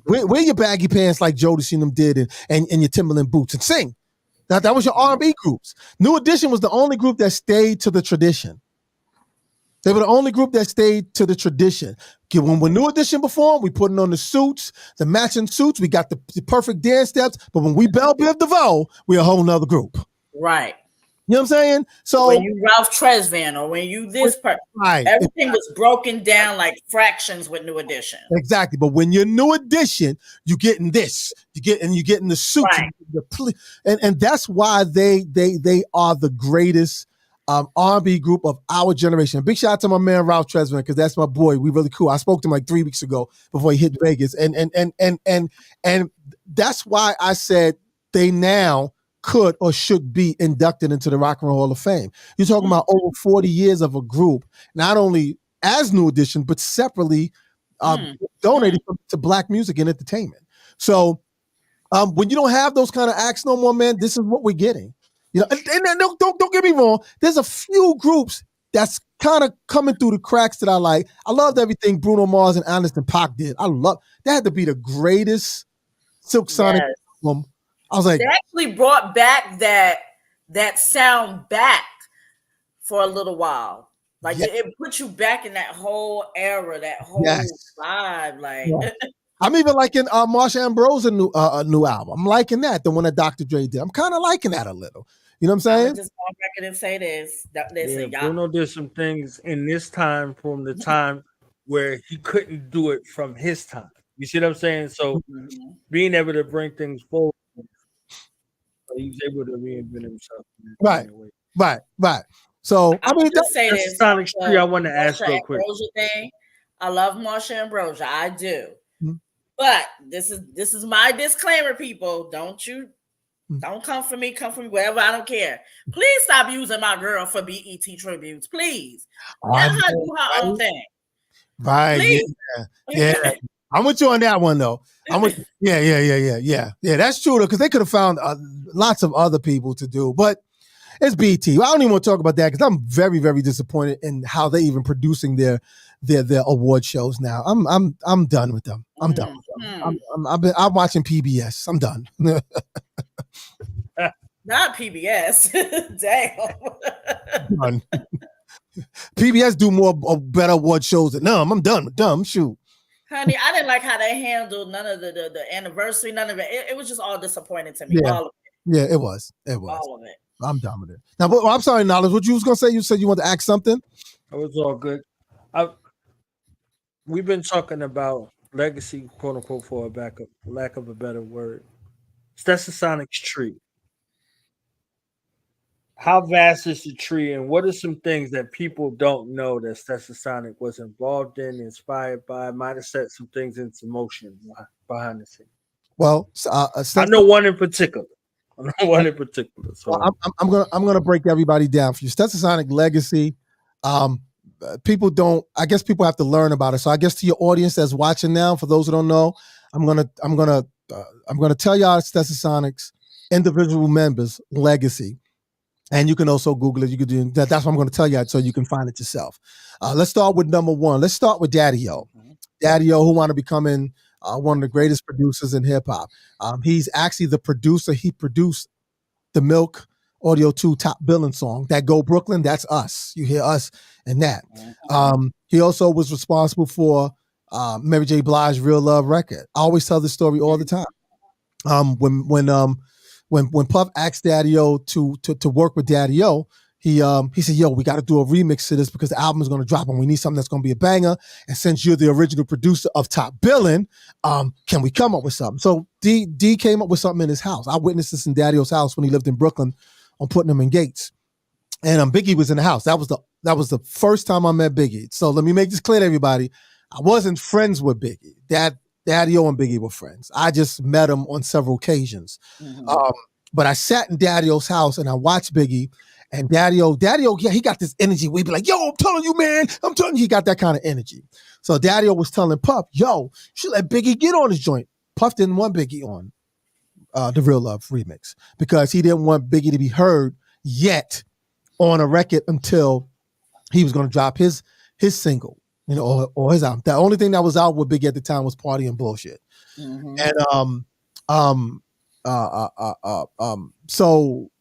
Wear your baggy pants like Jodeci and them did and your Timberland boots and sing. That was your R&B groups. New Edition was the only group that stayed to the tradition. They were the only group that stayed to the tradition. When New Edition performed, we putting on the suits, the matching suits. We got the perfect dance steps. But when we Belle Biv DeVoe, we're a whole nother group. Right. You know what I'm saying? So when you Ralph Tresvant or when you this person, everything was broken down like fractions with New Edition. Exactly. But when you're New Edition, you're getting this. You're getting the suits. Right. And that's why they are the greatest R&B group of our generation. Big shout out to my man Ralph Tresvant because that's my boy. We really cool. I spoke to him like 3 weeks ago before he hit Vegas, and that's why I said they now could or should be inducted into the Rock and Roll Hall of Fame. You're talking about over 40 years of a group, not only as New Edition but separately donated to Black music and entertainment. So when you don't have those kind of acts no more, man, this is what we're getting. And don't get me wrong. There's a few groups that's kind of coming through the cracks that I like. I loved everything Bruno Mars and Anderson .Paak did. That had to be the greatest Silk Sonic album. I was like, they actually brought back that sound back for a little while. Like it put you back in that whole era, that whole vibe. Like I'm even liking Marsha Ambrose's new album. I'm liking that, the one that Dr. Dre did. I'm kind of liking that a little. You know what I'm saying? I'm just going back and say this. Listen, y'all. Bruno did some things in this time from the time where he couldn't do it from his time. You see what I'm saying? So being able to bring things forward, he was able to reinvent himself. Right. So I mean, just say this. Sonic Tree, I want to ask real quick. Thing. I love Marsha Ambrosia. I do. But this is my disclaimer, people. Don't come for me, whatever. I don't care. Please stop using my girl for BET tributes, please. Let her do her own thing. Right. Please. Yeah. I'm with you on that one though. Yeah. That's true though, because they could have found lots of other people to do, but it's BET. I don't even want to talk about that because I'm very, very disappointed in how they even producing their award shows now. I'm done with them. I'm done with them. I'm watching PBS. I'm done. Not PBS. Damn. PBS do more better award shows than them. I'm done with them. Shoot. Honey, I didn't like how they handled none of the anniversary, none of it. It was just all disappointing to me. Yeah. All of it. Yeah, it was. All of it. I'm done with it. Now, I'm sorry, Knowledge. What you was gonna say? You said you want to ask something. It was all good. We've been talking about legacy, quote unquote, for a lack of a better word. Stetsasonics tree. How vast is the tree, and what are some things that people don't know that Stetsasonic was involved in, inspired by, might have set some things into motion behind the scenes? Well, I know one in particular. So I'm gonna break everybody down for you. Stetsasonic legacy. People don't. I guess people have to learn about it. So I guess to your audience that's watching now, for those who don't know, I'm gonna tell y'all Stetsasonics individual members legacy, and you can also Google it. You can do that. That's what I'm going to tell you, so you can find it yourself. Let's start with number one. Let's start with Daddy-O. Daddy-O, who wanted to becoming one of the greatest producers in hip hop. He's actually the producer. He produced the Milk Audio 2 top billing song. That Go Brooklyn, that's us. You hear us in that. He also was responsible for Mary J. Blige's Real Love record. I always tell this story all the time. When Puff asked Daddy-O to work with Daddy-O, he said, yo, we got to do a remix to this because the album is going to drop and we need something that's going to be a banger. And since you're the original producer of Top Billin', can we come up with something? So D came up with something in his house. I witnessed this in Daddy-O's house when he lived in Brooklyn on Putnam and Gates. And Biggie was in the house. That was the first time I met Biggie. So let me make this clear to everybody. I wasn't friends with Biggie. Daddy-O and Biggie were friends. I just met him on several occasions. But I sat in Daddy-O's house and I watched Biggie. And Daddy-O, yeah, he got this energy. We'd be like, yo, I'm telling you, man. I'm telling you, he got that kind of energy. So Daddy-O was telling Puff, yo, you should let Biggie get on his joint. Puff didn't want Biggie on the Real Love remix because he didn't want Biggie to be heard yet on a record until he was going to drop his single, or his album. The only thing that was out with Biggie at the time was Party and Bullshit. And so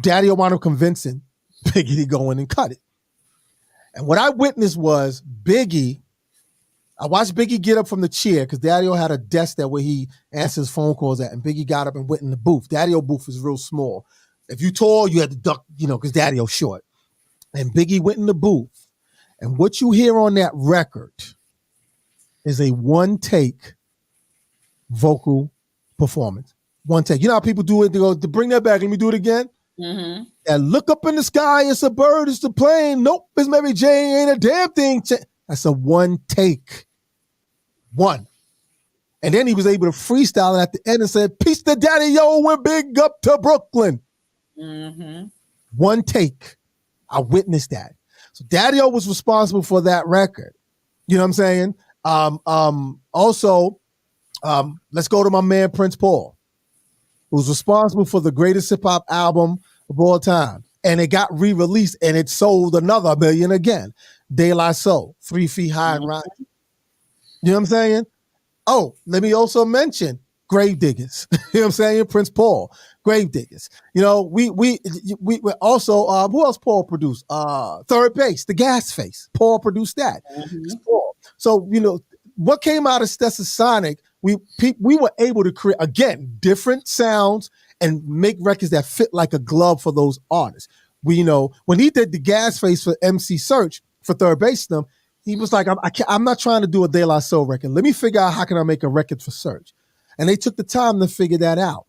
Daddy-O wound up convincing Biggie to go in and cut it. And what I witnessed was I watched Biggie get up from the chair because Daddy-O had a desk there where he answers phone calls at, and Biggie got up and went in the booth. Daddy-O booth is real small. If you tall, you had to duck, because Daddy-O short. And Biggie went in the booth. And what you hear on that record is a one-take vocal performance. One take. You know how people do it? They go, to bring that back, let me do it again. And look up in the sky, it's a bird, it's the plane. Nope, it's Mary Jane, ain't a damn thing. That's a one take. One. And then he was able to freestyle it at the end and said, peace to Daddy-O and big up to Brooklyn. One take. I witnessed that. So Daddy-O was responsible for that record. You know what I'm saying? Also, let's go to my man Prince Paul, who's responsible for the greatest hip-hop album of all time. And it got re-released and it sold another million again. De La Soul, 3 Feet High and Rising. You know what I'm saying? Oh, let me also mention Gravediggers. You know what I'm saying? Prince Paul, Gravediggers. We also, who else Paul produced? Third Base, The Gas Face. Paul produced that. Paul. So, what came out of Stetsasonic, we were able to create, again, different sounds and make records that fit like a glove for those artists. When he did The Gas Face for MC Search for Third Base, he was like, I'm not trying to do a De La Soul record. Let me figure out how can I make a record for Search. And they took the time to figure that out.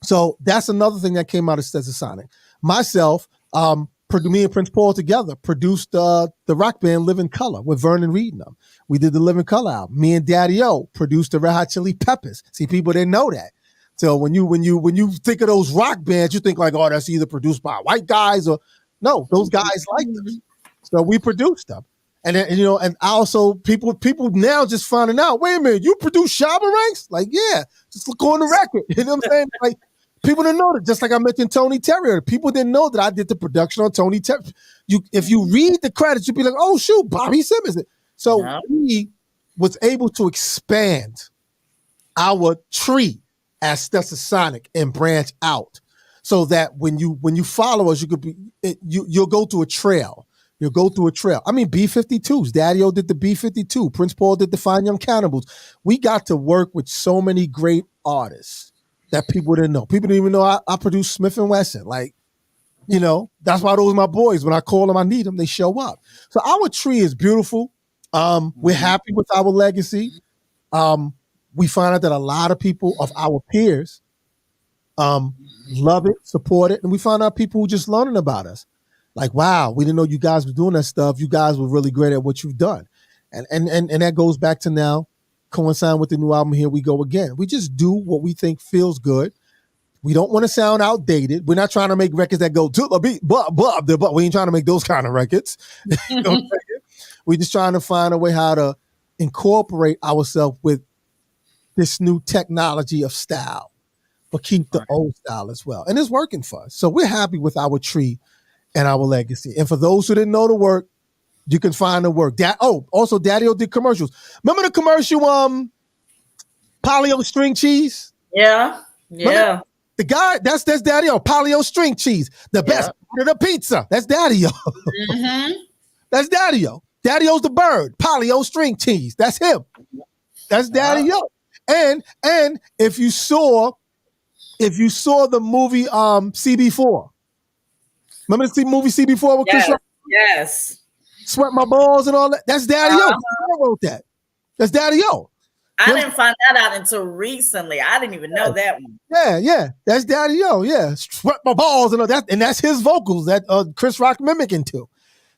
So that's another thing that came out of Stetsasonic. Myself, me and Prince Paul together produced the rock band Living Color with Vernon Reed and them. We did the Living Color album. Me and Daddy-O produced the Red Hot Chili Peppers. See, people didn't know that. So when you think of those rock bands, you think like, oh, that's either produced by white guys or no, those guys liked them. So we produced them. And then, and also people now just finding out, wait a minute, you produce Shabba Ranks? Like, yeah, just look on the record. You know what I'm saying? Like, people didn't know that. Just like I mentioned Tony Terrier. People didn't know that I did the production on Tony Terrier. If you read the credits, you'd be like, oh, shoot, Bobby Simmons. So we was able to expand our tree as Stetsasonic and branch out so that when you follow us, you'll go through a trail. You'll go through a trail. I mean, B-52s. Daddy-O did the B-52. Prince Paul did the Fine Young Cannibals. We got to work with so many great artists that people didn't know. People didn't even know I produced Smith & Wesson. Like, that's why those are my boys. When I call them, I need them, they show up. So our tree is beautiful. We're happy with our legacy. We find out that a lot of people of our peers love it, support it, and we find out people who just learning about us. Like, wow, we didn't know you guys were doing that stuff. You guys were really great at what you've done. And that goes back to now, coinciding with the new album, Here We Go Again. We just do what we think feels good. We don't want to sound outdated. We're not trying to make records that go to the beat, but we ain't trying to make those kind of records. We're just trying to find a way how to incorporate ourselves with this new technology of style, but keep the old style as well. And it's working for us. So we're happy with our tree and our legacy. And for those who didn't know the work, you can find the work. Also Daddy-O did commercials. Remember the commercial, Polly-O string cheese? Yeah. Yeah. The guy, that's Daddy-O. Paleo string cheese. The best part of the pizza. That's Daddy-O. Mm-hmm. That's Daddy-O. Daddy-O's the bird. Paleo string cheese. That's him. That's Daddy-O. And if you saw the movie CB4. Remember the movie CB4 with Chris Rock? Yes. Sweat My Balls and all that? That's Daddy-O. I wrote that. That's Daddy-O. I didn't find that out until recently. I didn't even know that one. Yeah. That's Daddy-O. Yeah. Sweat My Balls and all that. And that's his vocals that Chris Rock mimicking to.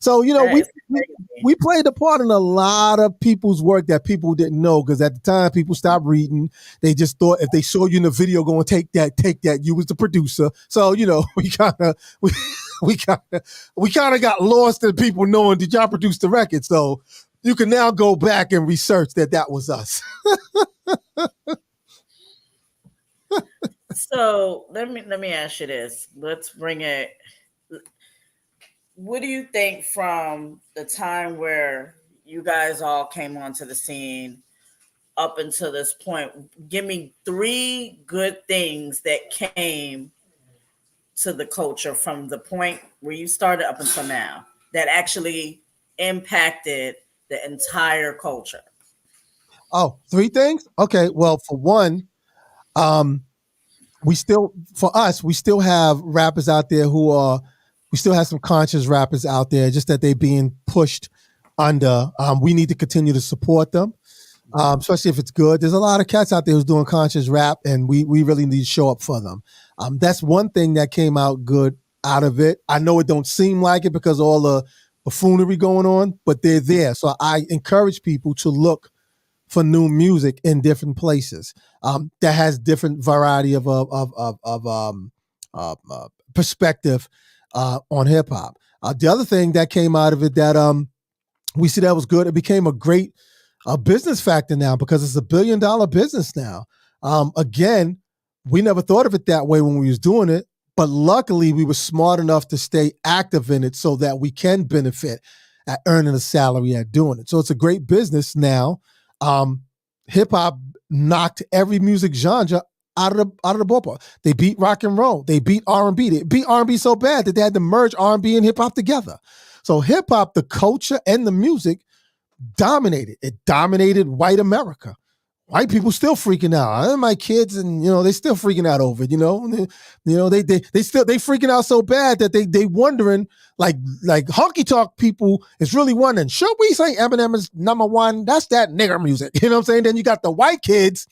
So, we played a part in a lot of people's work that people didn't know, because at the time people stopped reading. They just thought if they saw you in the video going, take that, you was the producer. So, we kind of got lost in people knowing, did y'all produce the record? So you can now go back and research that was us. So let me ask you this. Let's bring it. What do you think from the time where you guys all came onto the scene up until this point? Give me 3 good things that came to the culture from the point where you started up until now that actually impacted the entire culture. Oh, 3 things? Okay. Well, for one, we still have rappers out there we still have some conscious rappers out there, just that they being pushed under. We need to continue to support them, especially if it's good. There's a lot of cats out there who's doing conscious rap, and we really need to show up for them. That's one thing that came out good out of it. I know it don't seem like it because of all the buffoonery going on, but they're there. So I encourage people to look for new music in different places that has different variety of perspective on hip hop. The other thing that came out of it that we see that was good, it became a great business factor now, because it's $1 billion business now. Again, we never thought of it that way when we was doing it, but luckily we were smart enough to stay active in it so that we can benefit at earning a salary at doing it. So it's a great business now. Hip hop knocked every music genre out of the ballpark. They beat rock and roll. They beat R&B. They beat R&B so bad that they had to merge R&B and hip hop together. So hip hop, the culture and the music, dominated. It dominated white America. White people still freaking out. My kids, and they still freaking out over it. They freaking out so bad that they wondering, like honky tonk people is really wondering, should we say Eminem is number 1? That's that nigger music. You know what I'm saying? Then you got the white kids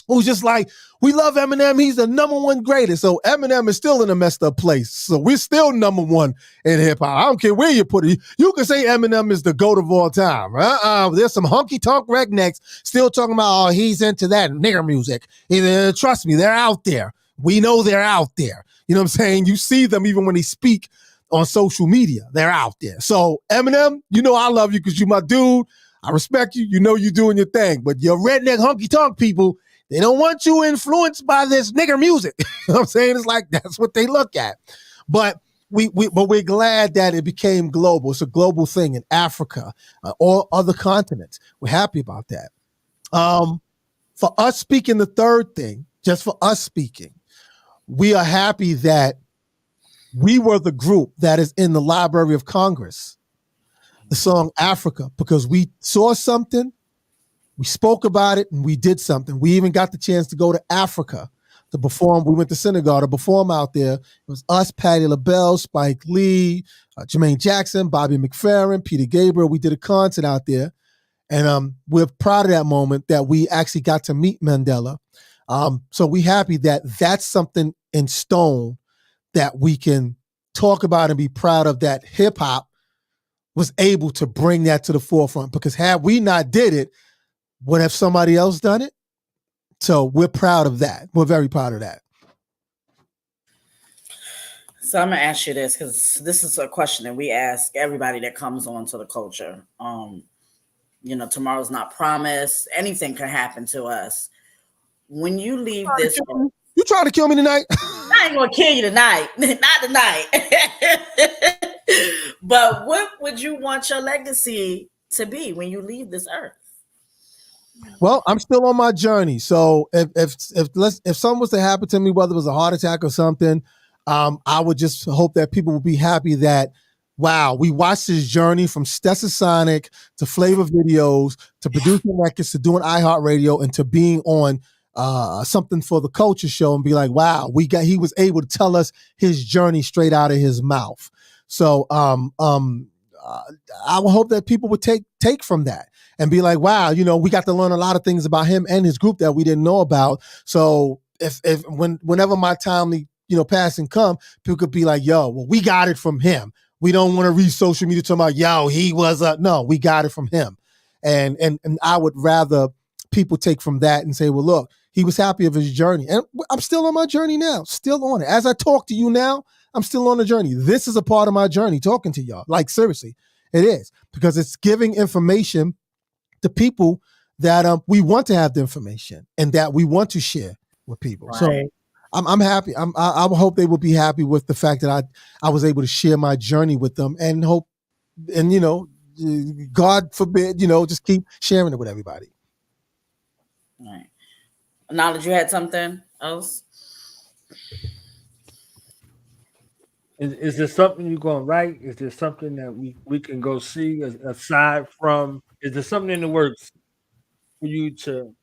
who's just like, we love Eminem. He's the number 1 greatest. So Eminem is still in a messed up place. So we're still number 1 in hip hop. I don't care where you put it. You can say Eminem is the GOAT of all time. There's some honky tonk rednecks still talking about, he's into that nigger music. Trust me, they're out there. We know they're out there. You know what I'm saying? You see them even when they speak on social media. They're out there. So Eminem, I love you because you're my dude. I respect you. You're doing your thing. But your redneck honky tonk people, they don't want you influenced by this nigger music. You know what I'm saying? It's like, that's what they look at. But we're glad that it became global. It's a global thing in Africa, all other continents. We're happy about that. For us speaking, the third thing, just for us speaking, we are happy that we were the group that is in the Library of Congress, the song Africa, because we saw something, we spoke about it, and we did something. We even got the chance to go to Africa to perform. We went to Senegal to perform out there. It was us, Patti LaBelle, Spike Lee, Jermaine Jackson, Bobby McFerrin, Peter Gabriel. We did a concert out there. And we're proud of that moment that we actually got to meet Mandela. So we're happy that that's something in stone that we can talk about and be proud of, that hip hop was able to bring that to the forefront, because had we not did it, would have somebody else done it? So we're proud of that. We're very proud of that. So I'm going to ask you this, because this is a question that we ask everybody that comes on to the culture. Tomorrow's not promised. Anything can happen to us. When you leave this... You trying to kill me tonight? I ain't going to kill you tonight. Not tonight. But what would you want your legacy to be when you leave this earth? Well, I'm still on my journey. So if something was to happen to me, whether it was a heart attack or something, I would just hope that people will be happy that, wow, we watched this journey from Stetsasonic to Flavor Videos to producing records to doing iHeartRadio and to being on something for the culture show and be like, wow, he was able to tell us his journey straight out of his mouth. So I would hope that people would take from that and be like, wow, we got to learn a lot of things about him and his group that we didn't know about. So whenever my timely, passing come, people could be like, yo, well, we got it from him. We don't want to read social media talking about, yo, he was no, we got it from him. And I would rather people take from that and say, well, look, he was happy of his journey. And I'm still on my journey now, still on it. As I talk to you now, I'm still on the journey. This is a part of my journey, talking to y'all. Like, seriously, it is, because it's giving information to people that we want to have the information and that we want to share with people. Right. So I'm happy. I hope they will be happy with the fact that I was able to share my journey with them, and hope, and God forbid, just keep sharing it with everybody. All right. Knowledge, you had something else? Is there something you're going to write? Is there something that we can go see aside from? Is there something in the works for you to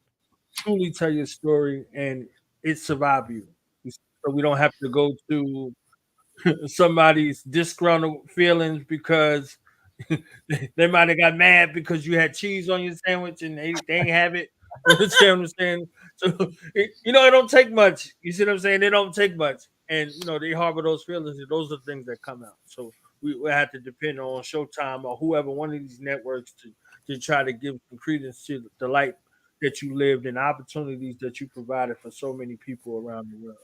truly tell your story and it survive you, so we don't have to go to somebody's disgruntled feelings because they might have got mad because you had cheese on your sandwich and they ain't have it. You understand what I'm saying? So it don't take much. You see what I'm saying? They don't take much, and they harbor those feelings, and those are things that come out. So we have to depend on Showtime or whoever, one of these networks, to try to give some credence to the life that you lived and opportunities that you provided for so many people around the world.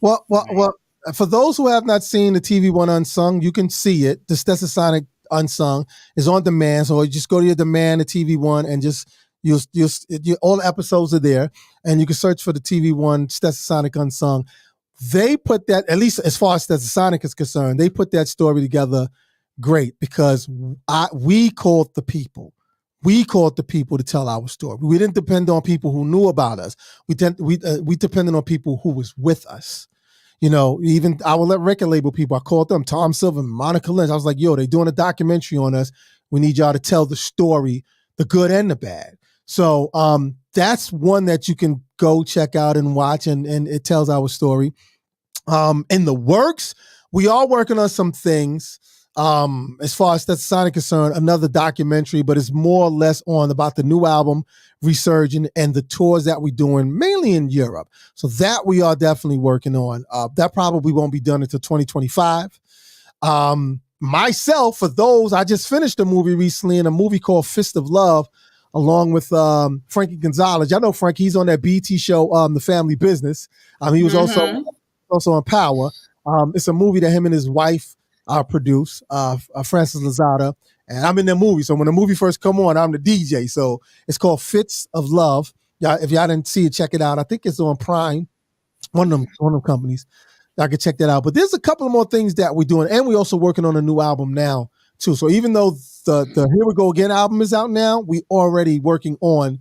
Well, for those who have not seen the TV One Unsung, you can see it. The Stetsasonic Unsung is on demand, so you just go to your demand, the TV One, and just all the episodes are there, and you can search for the TV One Stetsasonic Unsung. They put that, at least as far as Stetsasonic is concerned, they put that story together great, because we called the people. We called the people to tell our story. We didn't depend on people who knew about us. We depended on people who was with us. Even our record label people, I called them, Tom Silverman, Monica Lynch. I was like, yo, they doing a documentary on us. We need y'all to tell the story, the good and the bad. So that's one that you can go check out and watch, and it tells our story. In the works, we are working on some things. As far as Stetsasonic is concerned, another documentary, but it's more or less about the new album resurging and the tours that we're doing, mainly in Europe. So that we are definitely working on. That probably won't be done until 2025. Myself, for those, I just finished a movie recently, in a movie called Fist of Love, along with Frankie Gonzalez. Y'all know Frankie, he's on that BT show, The Family Business. He was also on Power. It's a movie that him and his wife produce, Francis Lozada, and I'm in the movie. So when the movie first come on, I'm the DJ. So it's called Fits of Love. If y'all didn't see it, check it out. I think it's on Prime, one of them companies. Y'all can check that out. But there's a couple of more things that we're doing, and we're also working on a new album now too. So even though the Here We Go Again album is out now, we already working on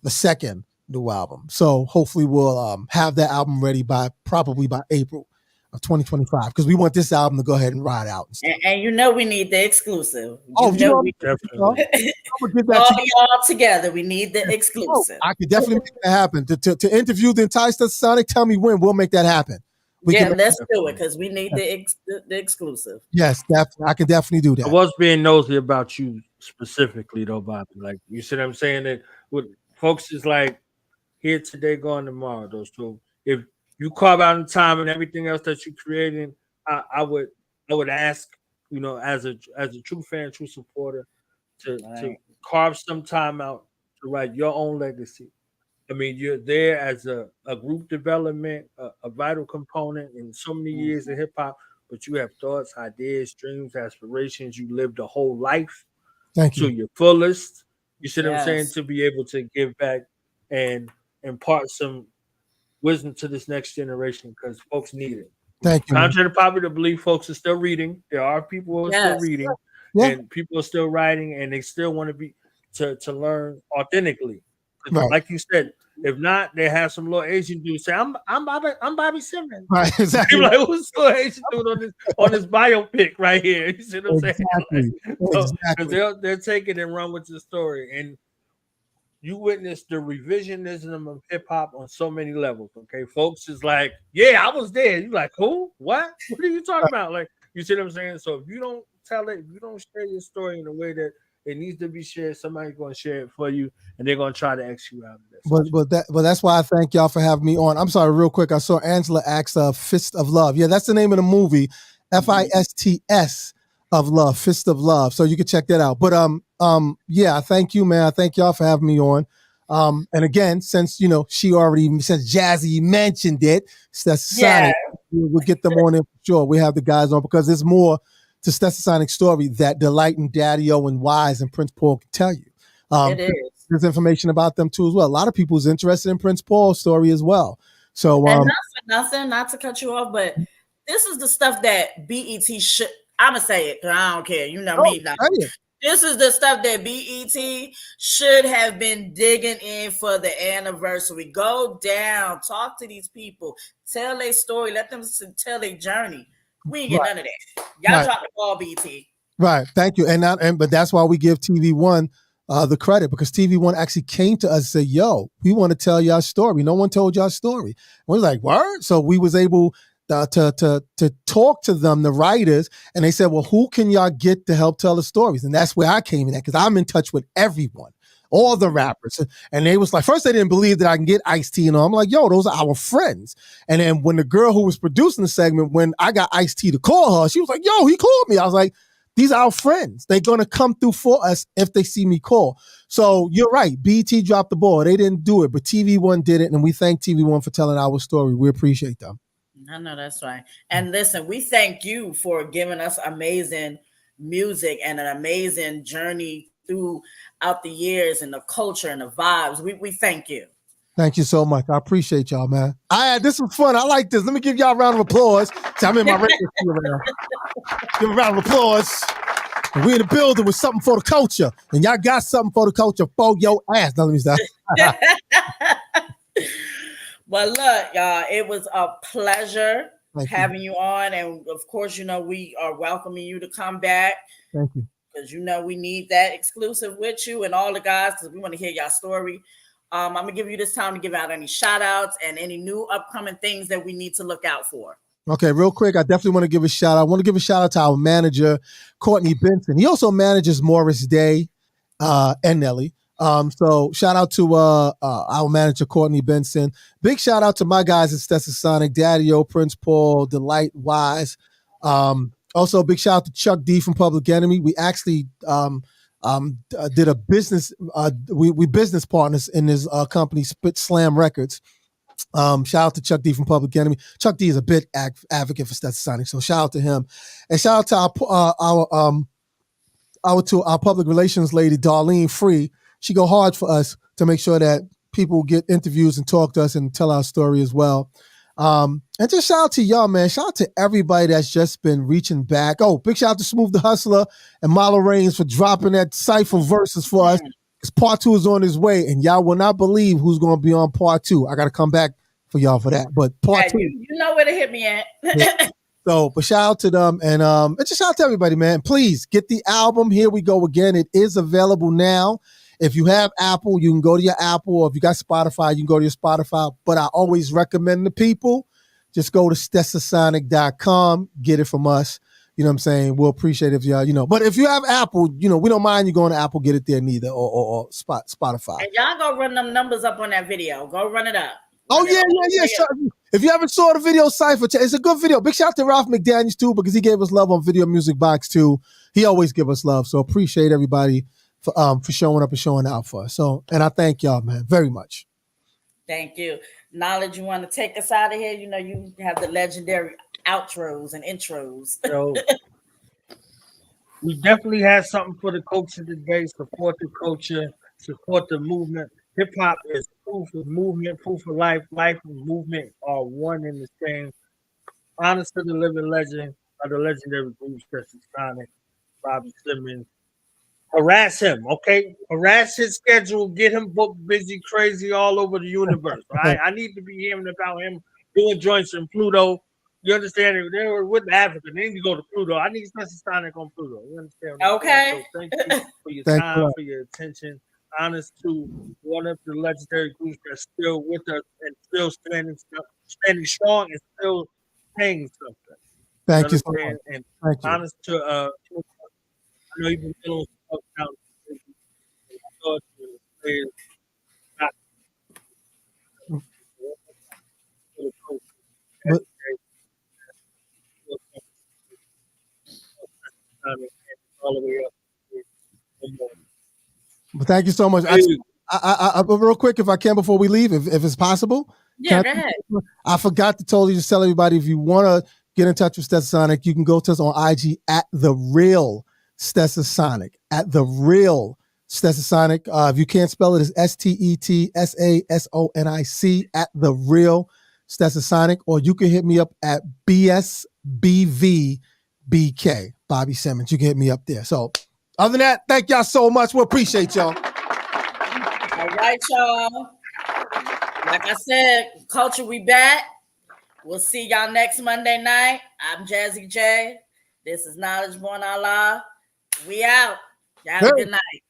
the second new album. So hopefully we'll have that album ready probably by April of 2025, because we want this album to go ahead and ride out. And we need the exclusive. Definitely. All y'all together, we need the exclusive. I could definitely make that happen. To interview the entire Stetsasonic, tell me when, we'll make that happen. Let's do it, because we need the exclusive. Yes, definitely. I can definitely do that. I was being nosy about you specifically, though, Bobby. Like, you see what I'm saying? That with folks is like here today, gone tomorrow, though. So if you carve out the time and everything else that you're creating, I would ask, as a true fan, true supporter, to carve some time out to write your own legacy. I mean, you're there as a group development, a vital component in so many years of hip hop, but you have thoughts, ideas, dreams, aspirations. You lived a whole life to your fullest. You see what I'm saying? To be able to give back and impart some wisdom to this next generation, because folks need it. Thank you. Contrary to popular belief, folks are still reading. There are people who are still reading, and people are still writing, and they still want to learn authentically. Right. Like you said, if not, they have some little Asian dude say, "I'm Bobby Simmons." Right, exactly. Like, who's the Asian dude on this biopic right here? You see what I'm saying? Exactly. Like, Exactly. they're taking and run with the story, and you witness the revisionism of hip hop on so many levels. Okay, folks is like, yeah, I was there. You like, who? What? What are you talking about? Like, you see what I'm saying? So if you don't tell it, if you don't share your story in a way that it needs to be shared, somebody's going to share it for you, and they're going to try to X you out of this. But that's why I thank y'all for having me on. I'm sorry, real quick. I saw Angela ask Fist of Love. Yeah, that's the name of the movie. FISTS of Love, Fist of Love. So you can check that out. But yeah, thank you, man. I thank y'all for having me on. And again, since since Jazzie mentioned it, Stetsasonic, we'll get them on in for sure. We have the guys on because there's more to Stetsasonic story that Delight and Daddy-O and Wise and Prince Paul can tell you. It is. There's information about them too as well. A lot of people is interested in Prince Paul's story as well. So and not for nothing, not to cut you off, but this is the stuff that BET should. I'ma say it because I don't care. You know me now. This is the stuff that BET should have been digging in for the anniversary. Go down, talk to these people, tell their story, let them tell their journey. We ain't get none of that. Y'all drop the ball, BET. Right. Thank you. But that's why we give TV One the credit, because TV One actually came to us and said, yo, we want to tell y'all story. No one told y'all story. And we was like, word? So we was able to talk to them, the writers, and they said, well, who can y'all get to help tell the stories? And that's where I came in at, because I'm in touch with everyone, all the rappers. And they was like, first they didn't believe that I can get Ice-T and all. I'm like, yo, those are our friends. And then when the girl who was producing the segment, when I got Ice-T to call her, she was like, yo, he called me. I was like, these are our friends. They're going to come through for us if they see me call. So you're right. BT dropped the ball. They didn't do it, but TV One did it. And we thank TV One for telling our story. We appreciate them. I know that's right. And listen, we thank you for giving us amazing music and an amazing journey throughout the years and the culture and the vibes. We thank you. Thank you so much. I appreciate y'all, man. This was fun. I like this. Let me give y'all a round of applause. See, I'm in my radio studio right now. Give a round of applause. And we're in the building with something for the culture. And y'all got something for the culture for your ass. Now let me stop. Well, look, y'all, it was a pleasure having you on. And of course, we are welcoming you to come back. Thank you. Because we need that exclusive with you and all the guys, because we want to hear y'all story. I'm going to give you this time to give out any shout outs and any new upcoming things that we need to look out for. Okay, real quick, I definitely want to give a shout out. I want to give a shout out to our manager, Courtney Benson. He also manages Morris Day and Nelly. So shout out to our manager, Courtney Benson. Big shout out to my guys at Stetsasonic, Daddy-O, Prince Paul, Delight, Wise. Also, big shout out to Chuck D from Public Enemy. We actually did a business. We business partners in his company, Spit Slam Records. Shout out to Chuck D from Public Enemy. Chuck D is a big advocate for Stetsasonic, so shout out to him. And shout out to our public relations lady, Darlene Free. She go hard for us to make sure that people get interviews and talk to us and tell our story as well. And just shout out to y'all, man. Shout out to everybody that's just been reaching back. Oh, big shout out to Smooth the Hustler and Marlo Reigns for dropping that Cypher verses for us. Because part 2 is on his way, and y'all will not believe who's going to be on part 2. I got to come back for y'all for that. But part 2. You know where to hit me at. Yeah. So, but shout out to them, and just shout out to everybody, man. Please get the album. Here we go again. It is available now. If you have Apple, you can go to your Apple, or if you got Spotify, you can go to your Spotify. But I always recommend the people, just go to Stetsasonic.com, get it from us. You know what I'm saying? We'll appreciate it if y'all, But if you have Apple, we don't mind you going to Apple, get it there neither, or Spotify. And y'all go run them numbers up on that video. Go run it up. Yeah. If you haven't saw the video Cypher, it's a good video. Big shout out to Ralph McDaniels too, because he gave us love on Video Music Box too. He always give us love. So appreciate everybody for showing up and showing out for us. So, and I thank y'all, man, very much. Thank you. Knowledge, you want to take us out of here? You have the legendary outros and intros. So we definitely had something for the culture today. Support the culture, support the movement. Hip hop is proof of movement, proof of life. Life and movement are one and the same. Honor to the living legend of the legendary group Stetsasonic, Bobby Simmons. Harass him, okay? Harass his schedule, get him booked, busy, crazy, all over the universe. Right? I need to be hearing about him doing joints in Pluto. You understand? They were with Africa. They need to go to Pluto. I need Stetsasonic on Pluto. You understand? Okay. So thank you for your time, for your attention. Honest to one of the legendary groups that's still with us and still standing strong and still saying something. Thank you so much. And Thank you. honest to I know you've been dealing with stuff But, all the way up. but thank you so much. I real quick, if I can, before we leave, if it's possible. Yeah, go ahead. I forgot to totally just tell everybody, if you want to get in touch with Stetsasonic, you can go to us on IG at The Real Stetsasonic, at The Real Stetsasonic. If you can't spell it, it's STETSASONIC, at The Real Stetsasonic, or you can hit me up at BSBVBK, Bobby Simmons. You can hit me up there. So other than that, thank y'all so much. We appreciate y'all. All right, y'all. Like I said, Culture, we back. We'll see y'all next Monday night. I'm Jazzie J. This is Knowledge Born Allah. We out. Y'all have a good night.